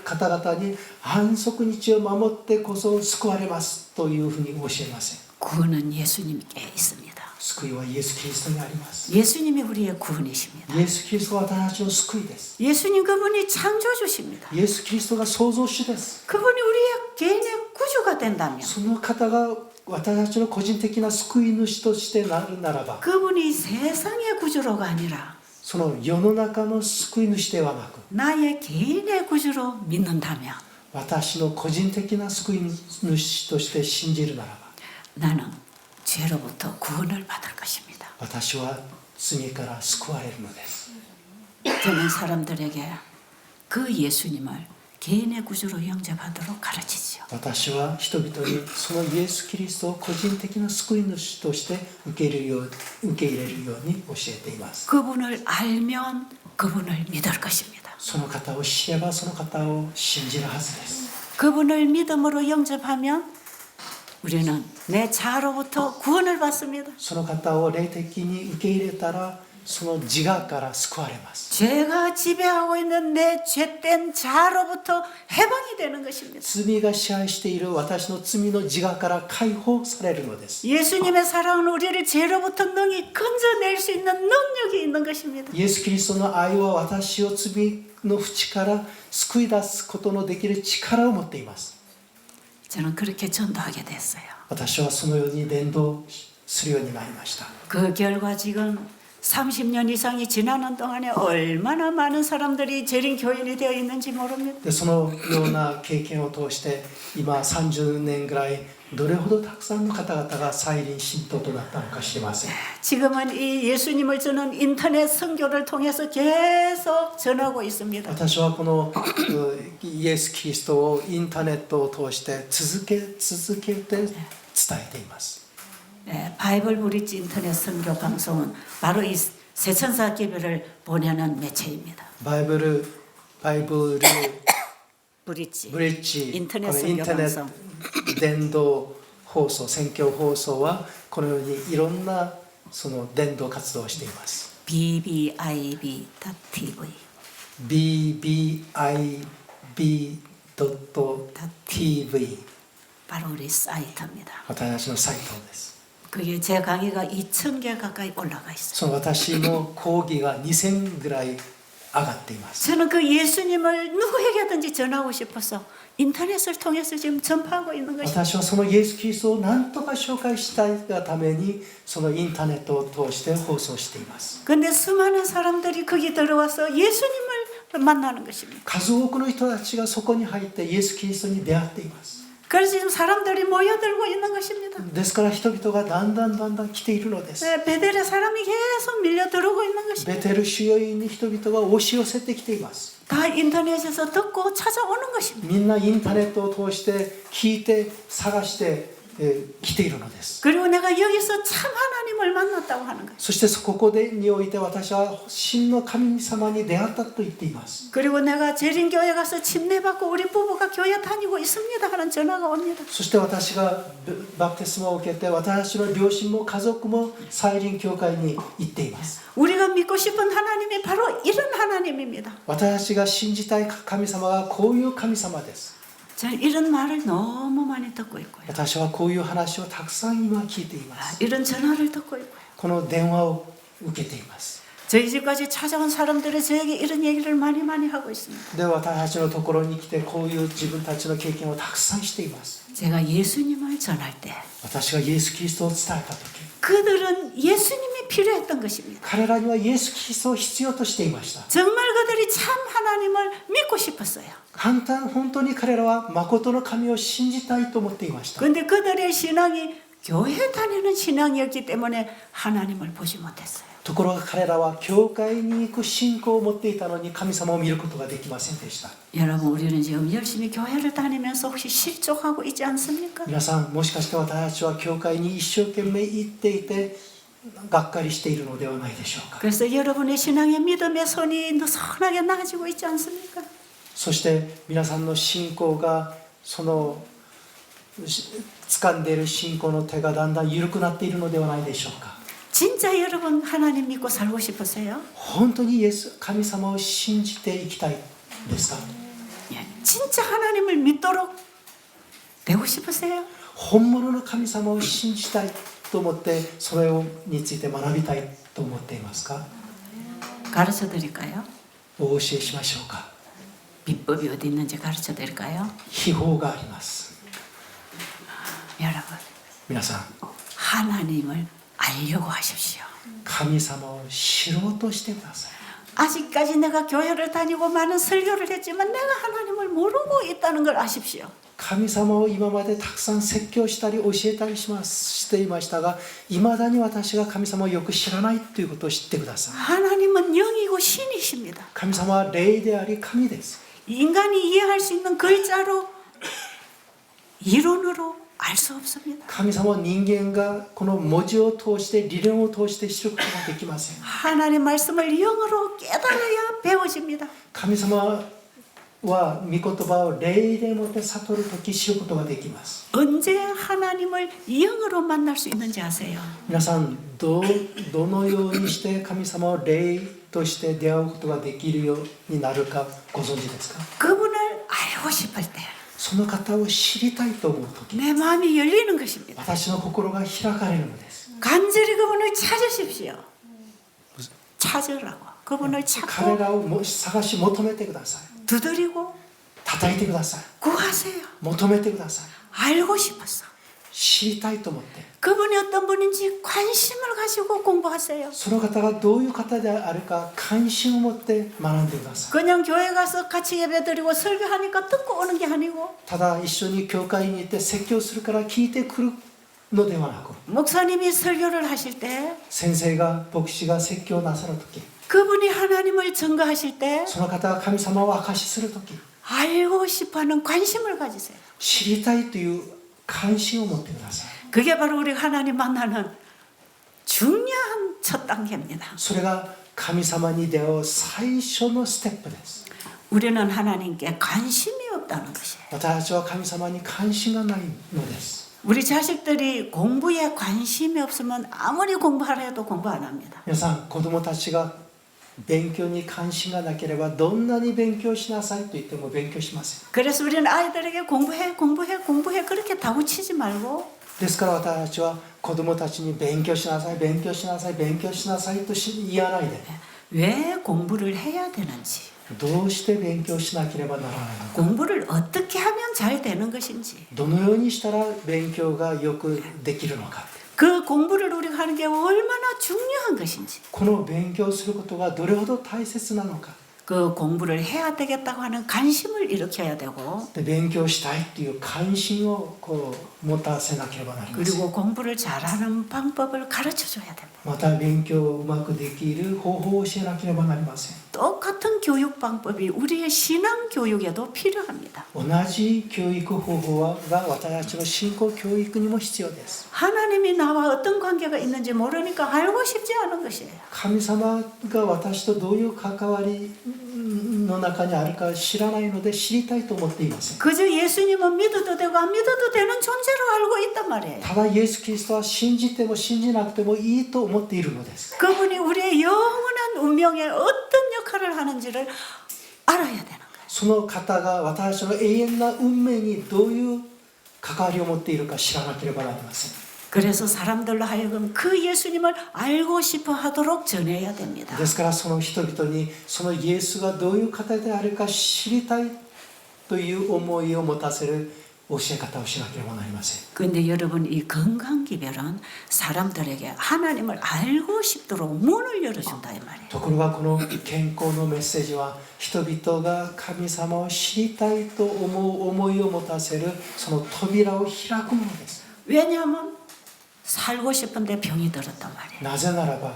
方々に安息日を守ってこそ救われますというふうに教えません。 구원은 예수님께 있습니다. 救いはイエス・キリストにあります。 예수님이 우리의 구원이십니다. イエス・キリストは私たちの救いです。 예수님 그분이 창조주십니다. イエス・キリストが創造主です。 그분이 우리의 개인의 구주가 된다면 その方が私たちの個人的な救い主としてなるならば 그분이 세상의 구주로가 아니라 その世の中の救い主ではなく 나의 개인의 구주로 믿는다면 私の個人的な救い主として信じるならば 나는 죄로부터 구원을 받을 것입니다. 私は罪から救われるのです。 저는 사람들에게 그 예수님을 개인의 구주로 영접하도록 가르치지요. 私は人々にそのイエス・キリストを個人的な救い主として受け入れるように教えています。 그분을 알면 그분을 믿을 것입니다. その方を知ればその方を信じるはずです。 그분을 믿음으로 영접하면 우리는 내 자아로부터 구원을 받습니다. その方を霊的に受け入れたらその自我から救われます。 죄가 지배하고 있는 내 죄된 자아로부터 해방이 되는 것입니다. 罪が支配している私の罪の自我から解放されるのです。 예수님의 사랑은 우리를 죄로부터 능히 건져낼 수 있는 능력이 있는 것입니다. イエス・キリストの愛は私を罪の淵から救い出すことのできる力を持っています。 저는 그렇게 전도하게 됐어요. 私はそのように伝道するようになりました。 그 결과 지금 30년 이상이 지나는 동안에 얼마나 많은 사람들이 재림 교인이 되어 있는지 모릅니다. でそのような経験を通して今30年ぐらいどれほどたくさんの方々が再臨信徒となったのか知りません。 지금은 이 예수님을 저는 인터넷 선교를 통해서 계속 전하고 있습니다. 私はこのイエス・キリストをインターネットを通して続けて伝えています。 네, 바이블 브릿지 인터넷 선교 방송은 바로 이 새천사 기별을 보내는 매체입니다. バイブル 브릿지 ブリッジ 인터넷 このイン 선교 ターネッ 방송 ト伝道放送宣教放送はこのようにいろんなその伝道活動をしています。 bbib.tv bbib.tv 바로 우리 사이트입니다. 私たちのサイトです。 그게 제 강의가 2,000개 가까이 올라가 있어요. その私の講義が2000ぐらい上がっています。 저는 그 예수님을 누구에게든지 전하고 싶어서 인터넷을 통해서 지금 전파하고 있는 것입니다. 私はそのイエス・キリストを何とか紹介したいがためにそのインターネットを通して放送しています。 그런데 수많은 사람들이 거기 들어와서 예수님을 만나는 것입니다. 数多くの人たちがそこに入ってイエス・キリストに出会っています。 그래서 지금 사람들이 모여들고 있는 것입니다. ですから人々がだんだん来ているのです。 네, 베델에 사람이 계속 밀려 들어오고 있는 것입니다. ベテル主要員に人々が押し寄せてきています。 다 인터넷에서 듣고 찾아오는 것입니다. みんなインターネットを通して聞いて探して来ているのです。 그리고 내가 여기서 참 하나님을 만났다고 하는 거예요. そしてここでにおいて私は真の神様に出会ったと言っています。 그리고 내가 재림교회 가서 침례받고 우리 부부가 교회 다니고 있습니다 하는 전화가 옵니다. そして私がバプテスマを受けて私の両親も家族も再臨教会に行っています。 우리가 믿고 싶은 하나님이 바로 이런 하나님입니다. 私が信じたい神様はこういう神様です。 저는 이런 말을 너무 많이 듣고 있고요. 私はこういう話をたくさん今聞いています。 이런 전화를 듣고 있고요. この電話を受けています。 저희 집까지 찾아온 사람들이 저에게 이런 얘기를 많이 하고 있습니다. で私たちのところに来てこういう自分たちの経験をたくさんしています。 제가 예수님을 전할 때 私がイエス・キリストを伝えた時 그들은 예수님이 필요했던 것입니다. 彼らにはイエス・キリストを必要としていました。 정말 그들이 참 하나님을 믿고 싶었어요. 本当に彼らは誠の神を信じたいと思っていました。 그런데 그들의 신앙이 교회 다니는 신앙이었기 때문에 하나님을 보지 못했어요. ところが彼らは教会に行く信仰を持っていたのに神様を見ることができませんでした。 여러분 우리는 지금 열심히 교회를 다니면서 혹시 실족하고 있지 않습니까? 皆さんもしかして私たちは教会に一生懸命行っていてがっかりしているのではないでしょうか。 그래서 여러분의 신앙의 믿음의 손이 느슨하게 나아지고 있지 않습니까? そして皆さんの信仰がその掴んでいる信仰の手がだんだん緩くなっているのではないでしょうか。 진짜 여러분 하나님 믿고 살고 싶으세요? 本当にイエス神様を信じていきたいですか。 예, 진짜 하나님을 믿도록 되고 싶으세요? 本物の神様を信じたいと思ってそれについて学びたいと思っていますか。 가르쳐 드릴까요? お教えしましょうか。 비법이 어디 있는지 가르쳐 드릴까요? 秘法があります。 여러분 皆さん 하나님을 알려고 하십시오. 神様を知ろうとしてください。 아직까지 내가 교회를 다니고 많은 설교를 했지만 내가 하나님을 모르고 있다는 걸 아십시오. 神様を今までたくさん説教したり教えたりしていましたがいまだに私が神様をよく知らないということを知ってください。 하나님은 영이고 신이십니다. 神様は霊であり神です。 인간이 이해할 수 있는 글자로 이론으로 알 수 없습니다. 神様は人間がこの文字を通して理論を通して知ることができません。 하나님 말씀을 영으로 깨달아야 배워집니다. 神様は御言葉を霊でもって悟るとき知ることができます。 언제 하나님을 영으로 만날 수 있는지 아세요? 皆さんどのようにして神様を霊として出会うことができるようになるかご存知ですか。 그분을 알고 싶을 때 その方を知りたいと思うとき 내 마음이 열리는 것입니다. 私の心が開かれるのです。 간절히 그분을 찾으십시오. 찾으라고. 그분을 彼 찾고 らを探し求めてください。 두드리고 叩いてください。 구하세요. 求めてください。 알고 싶었어. 知りたいと思って 그분이 어떤 분인지 관심을 가지고 공부하세요. その方がどういう方であるか関心を持って学んでください。 그냥 교회 가서 같이 예배드리고 설교하니까 듣고 오는 게 아니고 ただ一緒に教会に行って説教するから聞いてくるのではなく 목사님이 설교를 하실 때 先生が牧師が説教なさるとき 그분이 하나님을 증거하실 때 その方が神様を証しするとき 알고 싶어하는 관심을 가지세요. 知りたいという関心を持ってください。 그게 바로 우리가 하나님 만나는 중요한 첫 단계입니다. それが神様に出会う最初のステップです。 우리는 하나님께 관심이 없다는 것이에요. 私たちは神様に関心がないのです。 우리 자식들이 공부에 관심이 없으면 아무리 공부하라 해도 공부 안 합니다. 皆さん子供たちが勉強に関心がなければどんなに勉強しなさいと言っても勉強しません。 그래서 우리는 아이들에게 공부해 그렇게 다구치지 말고 ですから私たちは子供たちに勉強しなさい勉強しなさい勉強しなさいと言わないで 왜 공부를 해야 되는지 どうして勉強しなければならないのか 공부를 어떻게 하면 잘 되는 것인지 どのようにしたら勉強がよくできるのか 그 공부를 우리가 하는 게 얼마나 중요한 것인지 この勉強することがどれほど大切なのか 그 공부를 해야 되겠다고 하는 관심을 일으켜야 되고 で勉強したいという関心を持たせなければなりません 그리고 공부를 잘하는 방법을 가르쳐 줘야 됩니다. また勉強をうまくできる方法を教えなければなりません 똑같은 교육 방법이 우리의 신앙 교육에도 필요합니다. 同じ教育方法が私たちの信仰教育にも必要です。 하나님이 나와 어떤 관계가 있는지 모르니까 알고 싶지 않은 것이에요. 神様が私とどういう関わりの中にあるか知らないので知りたいと思っていません。 그저 예수님은 믿어도 되고 안 믿어도 되는 존재로 알고 있단 말이에요. ただイエス・キリストは信じても信じなくてもいいと思っているのです。 그분이 우리의 영원한 운명에 어떤 역할을 하는지를 알아야 되는 거예요. その方が私たちの永遠な運命にどういう関わりを持っているか知らなければなりません。 그래서 사람들로 하여금 그 예수님을 알고 싶어 하도록 전해야 됩니다. ですからその人々にそのイエスがどういう方であるか知りたいという思いを持たせる教え方をしなければなりません。 근데 여러분 이 건강기별은 사람들에게 하나님을 알고 싶도록 문을 열어준다 이 말이에요. ところがこの健康のメッセージは人々が神様を知りたいと思う思いを持たせるその扉を開くものです。 왜냐하면 살고 싶은데 병이 들었단 말이에요. なぜならば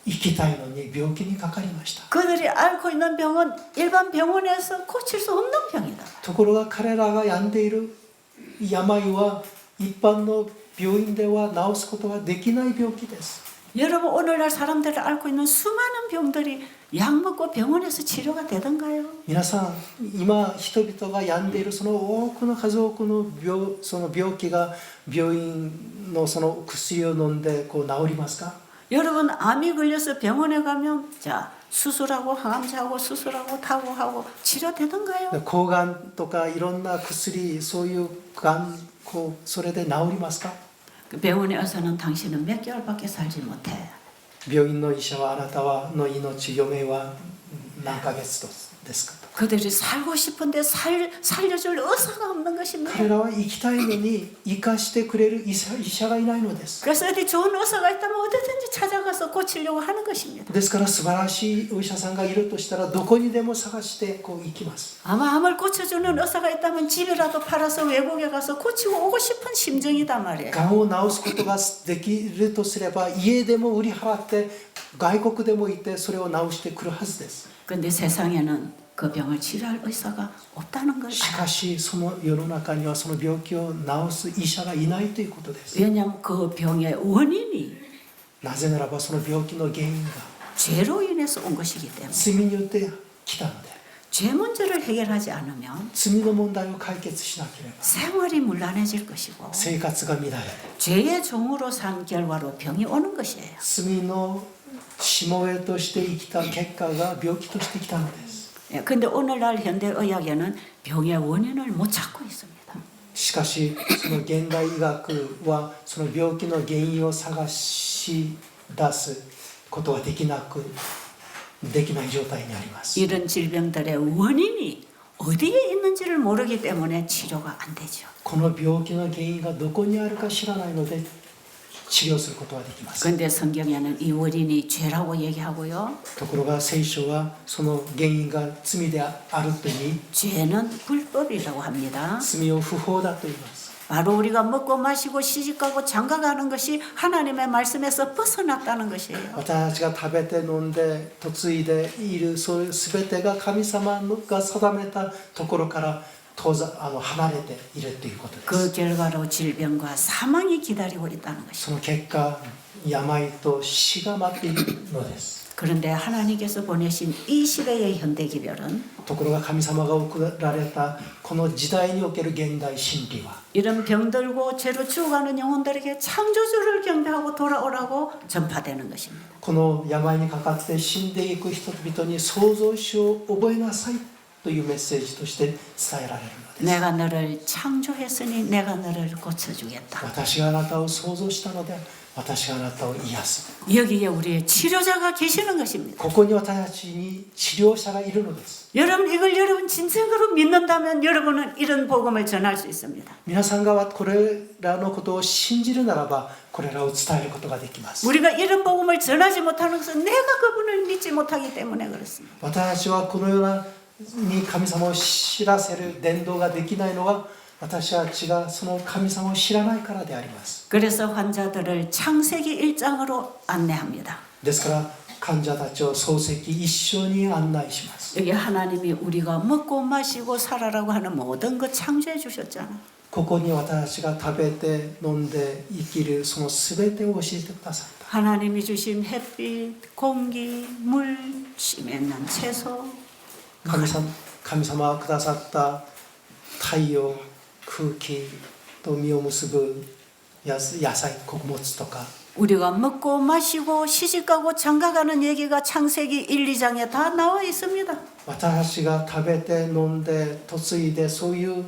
生きたいのに病気にかかりました。 그들이 앓고 있는 병은 일반 병원에서 고칠 수 없는 병이다. ところが彼らが病んでいる病は一般の病院では治すことができない病気です。 여러분 오늘날 사람들이 앓고 있는 수많은 병들이 약 먹고 병원에서 치료가 되던가요? 皆さん今人々が病んでいるその多くの数多くのその病気が病院のその薬を飲んでこう治りますか？ 여러분 암이 걸려서 병원에 가면 자 수술하고 항암제하고 수술하고 타고하고 치료되던가요? 抗がんとかいろんな薬そういうがんこうそれで治りますか？ 그 병원의 의사는 당신은 몇 개월밖에 살지 못해. 病院の医者はあなたの命余命は何ヶ月ですかと。 그들이 살고 싶은데 살려줄 의사가 없는 것입니다. 彼らは生きたいのに生かしてくれる医者がいないのです。 그래서 어디 좋은 의사가 있다면 어디든지 찾아가서 고치려고 하는 것입니다. ですから素晴らしいお医者さんがいるとしたらどこにでも探してこう行きます。 아마 암을 고쳐주는 의사가 있다면 집이라도 팔아서 외국에 가서 고치고 오고 싶은 심정이단 말이에요. がんを治すことができるとすれば家でも売り払って外国でもいてそれを治してくるはずです。 근데 세상에는 그 병을 치료할 의사가 없다는 걸 し 알아요. かしその世の中にはその病気を治す医者がいないということです。 왜냐하면 그 병의 원인이 なぜならばその病気の原因が 죄로 인해서 온 것이기 때문에 罪によって来たので 죄 문제를 해결하지 않으면 罪の問題を解決しなければ 생활이 문란해질 것이고 生活が乱れ 죄의 종으로 산 결과로 병이 오는 것이에요. 罪のしもべとして生きた結果が病気としてきたのです。 근데 오늘날 현대의학에는 병의 원인을 못 찾고 있습니다. しかしその現代医学はその病気の原因を探し出すことはできない状態にあります。 이런 질병들의 원인이 어디에 있는지를 모르기 때문에 치료가 안 되죠. この病気の原因がどこにあるか知らないので治療することはできます。 근데 성경에는 이 원인이 죄라고 얘기하고요. ところが聖書はその原因が罪であると言い 죄는 불법이라고 합니다. 罪を不法だと言います。 바로 우리가 먹고 마시고 시집가고 장가가는 것이 하나님의 말씀에서 벗어났다는 것이에요. 私たちが食べて飲んで嫁いでいるそれ全てが神様が定めたところから離れているということです。 그 결과로 질병과 사망이 기다리고 있다는 것이죠. その結果病と死が待っているのです。 그런데 하나님께서 보내신 이 시대의 현대기별은 ところが神様が送られたこの時代における現代真理は 이런 병들고 죄로 죽어가는 영혼들에게 창조주를 경배하고 돌아오라고 전파되는 것입니다. この病にかかって死んでいく人々に創造主を覚えなさいというメッセージとして伝えられるのです。 내가 너를 창조했으니 내가 너를 고쳐주겠다. 私があなたを創造したので私があなたを癒す。 여기에 우리의 치료자가 계시는 것입니다. ここに私たちに治療者がいるのです。 여러분 이걸 여러분 진정으로 믿는다면 여러분은 이런 복음을 전할 수 있습니다. 皆さんがこれらのことを信じるならばこれらを伝えることができます。 우리가 이런 복음을 전하지 못하는 것은 내가 그분을 믿지 못하기 때문에 그렇습니다. 私たちはこのようなに神様を知らせる伝道ができないのは私たちがその神様を知らないからであります。 그래서 환자들을 창세기 1장으로 안내합니다. ですから患者たちを漱石一緒に案内します。 여기 하나님이 우리가 먹고 마시고 살아라고 하는 모든 것 창조해 주셨잖아. ここに私が食べて飲んで生きるその全てを教えてくださった。 하나님이 주신 햇빛, 공기, 물, 씨 맺는 채소. 神様がくださった太陽、空気と実を結ぶ野菜、穀物とか 우리가 먹고 마시고 시집가고 장가가는 얘기가 창세기 1, 2장에 다 나와 있습니다. 私が食べて飲んで嫁いでそういう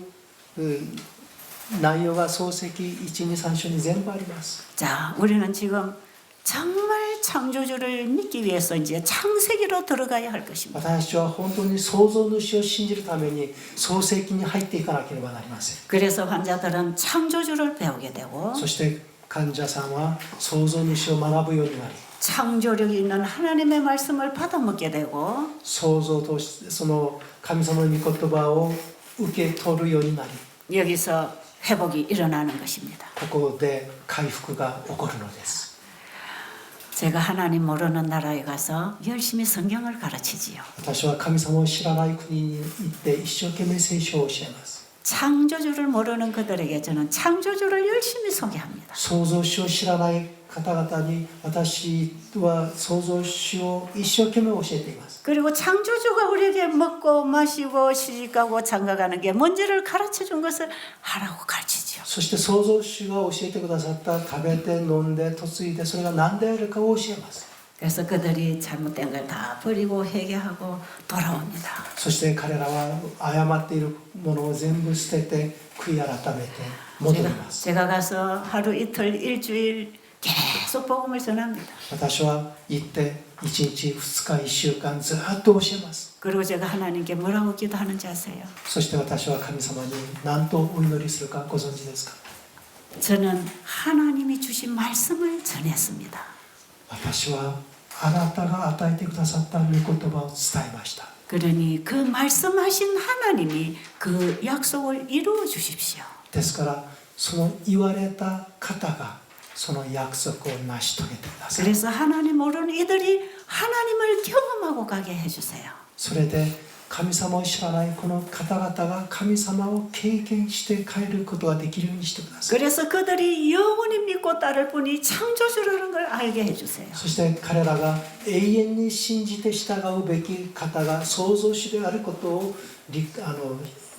内容が漱石1、2、3章に全部あります。 자, 우리는 지금 정말 창조주를 믿기 위해서 이제 창세기로 들어가야 할 것입니다. 私は本当に創造主を信じるために創世記に入っていかなければなりません。 그래서 환자들은 창조주를 배우게 되고 そして患者さんは創造主を学ぶようになり 창조력이 있는 하나님의 말씀을 받아먹게 되고 創造としてその神様の御言葉を受け取るようになり 여기서 회복이 일어나는 것입니다. ここで回復が起こるのです。 제가 하나님 모르는 나라에 가서 열심히 성경을 가르치지요. 私は神様を知らない国に行って一生懸命聖書を教えます。 창조주를 모르는 그들에게 저는 창조주를 열심히 소개합니다. 創造主を知らない方々に私は創造主を一生懸命教えています。 그리고 창조주가 우리에게 먹고 마시고 시집가고 장가가는 게 뭔지를 가르쳐준 것을 하라고 가르치지요. そして創造主が教えてくださった食べて飲んで嫁いでそれが何であるかを教えます。 그래서 그들이 잘못된 걸 다 버리고 회개하고 돌아옵니다. そして彼らは誤っているものを全部捨てて悔い改めて戻ります。 제가 가서 하루 이틀 일주일 계속 복음을 전합니다. 私は行って1日2日1週間ずっと教えます。 그리고 제가 하나님께 뭐라고 기도하는지 아세요? そして私は神様に何とお祈りするかご存知ですか？ 저는 하나님이 주신 말씀을 전했습니다. 私はあなたが与えてくださった御言葉を伝えました。 그러니 그 말씀하신 하나님이 그 약속을 이루어 주십시오. ですからその言われた方がその約束を成し遂げてください。 그래서 하나님 모르는 이들이 하나님을 경험하고 가게 해주세요. それで神様を知らないこの方々が神様を経験して帰ることができるようにしてください。 그래서 그들이 영원히 믿고 따를 분이 창조주라는 걸 알게 해주세요. そして彼らが永遠に信じて従うべき方が創造主であることを受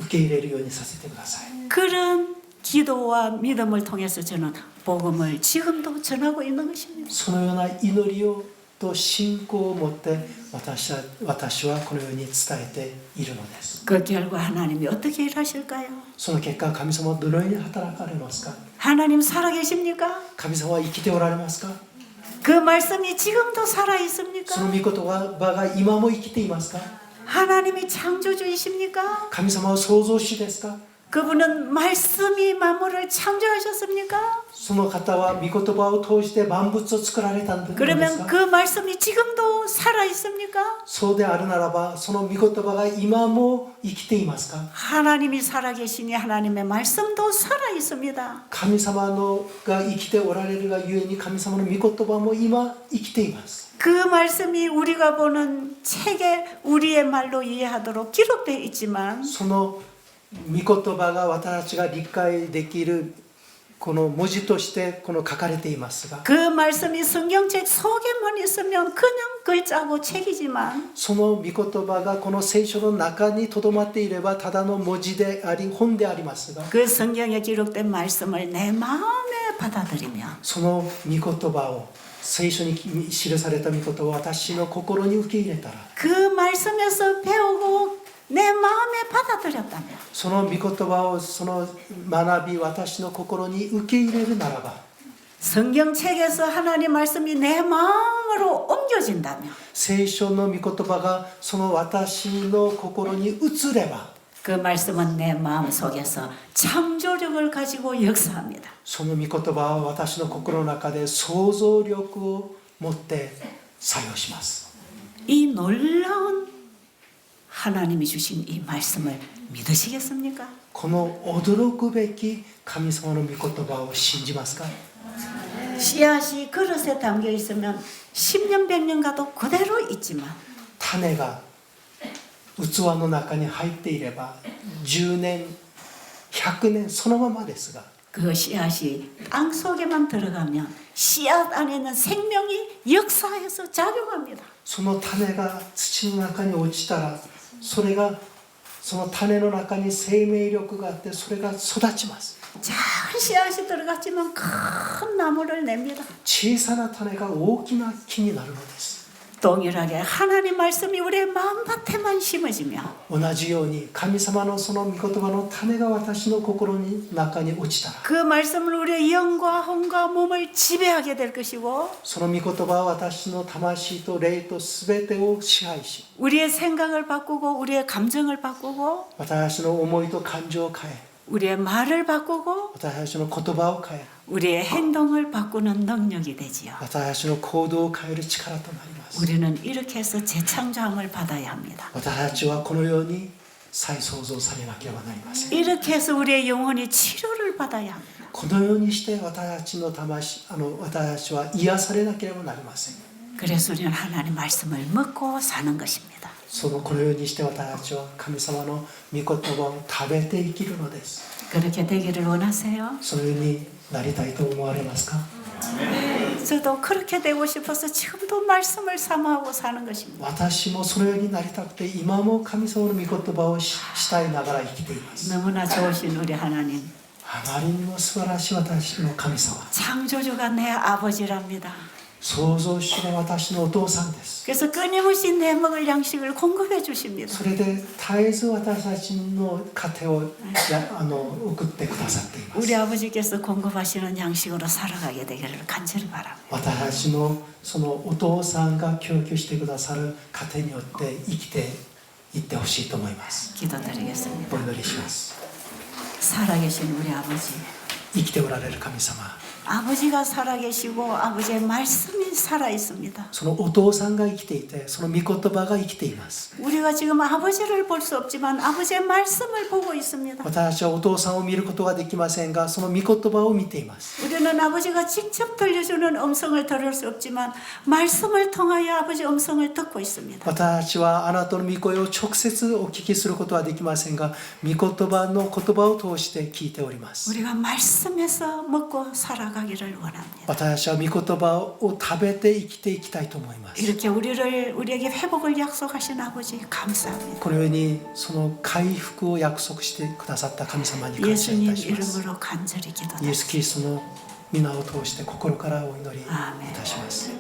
け入れるようにさせてください。 그런 기도와 믿음을 통해서 저는 복음을 지금도 전하고 있는 것입니다. そのような祈りをと信仰を持って私はこのように伝えているのです。 그 결과 하나님이 어떻게 일하실까요? その結果神様はどのように働かれますか？ 하나님 살아계십니까? 神様は生きておられますか？ 그 말씀이 지금도 살아있습니까? その御言葉が今も生きていますか？ 하나님이 창조주이십니까? 神様は創造主ですか？ 그분은 말씀이 만물을 창조하셨습니까? その方は御言葉を通して万物を作られたんです 그러면 か？ 그 말씀이 지금도 살아있습니까? そうであるならばその御言葉が今も生きていますか？ 하나님이 살아계시니 하나님의 말씀도 살아있습니다. 神様が生きておられるがゆえに神様の御言葉も今生きています。 그 말씀이 우리가 보는 책에 우리의 말로 이해하도록 기록되어 있지만 その御言葉が私たちが理解できるこの文字として書かれていますが 그 말씀이 성경책 속에만 있으면 그냥 글자고 책이지만 その御言葉がこの聖書の中にとどまっていればただの文字であり本でありますが 그 성경에 기록된 말씀을 내 마음에 받아들이면 その御言葉を聖書に記された御言葉を私の心に受け入れたら 그 말씀에서 배우고 내 마음에 받아들였다면 その御言葉をその学び私の心に受け入れるならば 성경책에서 하나님 말씀이 내 마음으로 옮겨진다면 聖書の御言葉がその私の心に移れば 그 말씀은 내 마음 속에서 창조력을 가지고 역사합니다. その御言葉は私の心の中で想像力を持って作用します。 이 놀라운 하나님이 주신 이 말씀을 믿으시겠습니까? この驚くべき神様の御言葉を信じますか？ 씨앗이 그릇에 담겨 있으면 10년 100년 가도 그대로 있지만 種が器の中に入っていれば10年100年そのままですが 그 씨앗이 땅 속에만 들어가면 씨앗 안에 있는 생명이 역사해서 작용합니다. その種が土の中に落ちたらそれがその種の中に生命力があってそれが育ちます 작은 씨앗이 들어갔지만 큰 나무를 냅니다. 小さな種が大きな木になるのです 동일하게 하나님 말씀이 우리의 마음밭에만 심어지며 同じように神様のその御言葉の種が私の心の中に落ちたら 그 말씀은 우리의 영과 혼과 몸을 지배하게 될 것이고 その御言葉は私の魂と霊と全てを支配し 우리의 생각을 바꾸고 우리의 감정을 바꾸고 私の思いと感情を変え 우리의 말을 바꾸고 私たちの言葉を変え 우리의 행동을 바꾸는 능력이 되지요. 私たちの行動を変える力となります 우리는 이렇게 해서 재창조함을 받아야 합니다. 私たちはこのように再創造されなければなりません 이렇게 해서 우리의 영혼이 치료를 받아야 합니다. このようにして私たちの魂私たちは癒されなければなりません 그래서 우리는 하나님 말씀을 먹고 사는 것입니다. そのこのようにして私たちは神様の御言葉を食べて生きるのです 그렇게 되기를 원하세요? そのようになりたいと思われますか 저도 그렇게 되고 싶어서 지금도 말씀을 사모하고 사는 것입니다. 私もそのようになりたくて今も神様の御言葉をしたいながら生きています 너무나 좋으신 우리 하나님. あまりにも素晴らしい私の神様 창조주가 내 아버지랍니다. 創造主が私のお父さんです 그래서 끊임없이 내 먹을 양식을 공급해 주십니다. それで絶えず私たちの糧を送ってくださっています 우리 아버지께서 공급하시는 양식으로 살아가게 되기를 간절히 바랍니다. 私たちのそのお父さんが供給してくださる糧によって生きていってほしいと思います 기도드리겠습니다. お祈りします 살아계신 우리 아버지. 生きておられる神様 아버지가 살아계시고 아버지의 말씀이 살아 있습니다. そのお父さんが生きていてその御言葉が生きています 우리가 지금 아버지를 볼 수 없지만 아버지의 말씀을 보고 있습니다. 私たちはお父さんを見ることができませんがその御言葉を見ています 우리는 아버지가 직접 들려주는 음성을 들을 수 없지만 말씀을 통하여 아버지 음성을 듣고 있습니다. 私たちはあなたの御声を直接お聞きすることはできませんが御言葉の言葉を通して聞いております 우리가 말씀에서 먹고 살아가기를 원합니다. 私たちは御言葉を食べて生きていきたいと思います 이렇게 우리에게 회복을 약속하신 아버지 감사합니다. このようにその回復を約束してくださった神様に感謝い 예수님 たします 이름으로 간절히 イエス・ 기도드립니다. キリストの皆を通して心からお祈りい 아멘. たします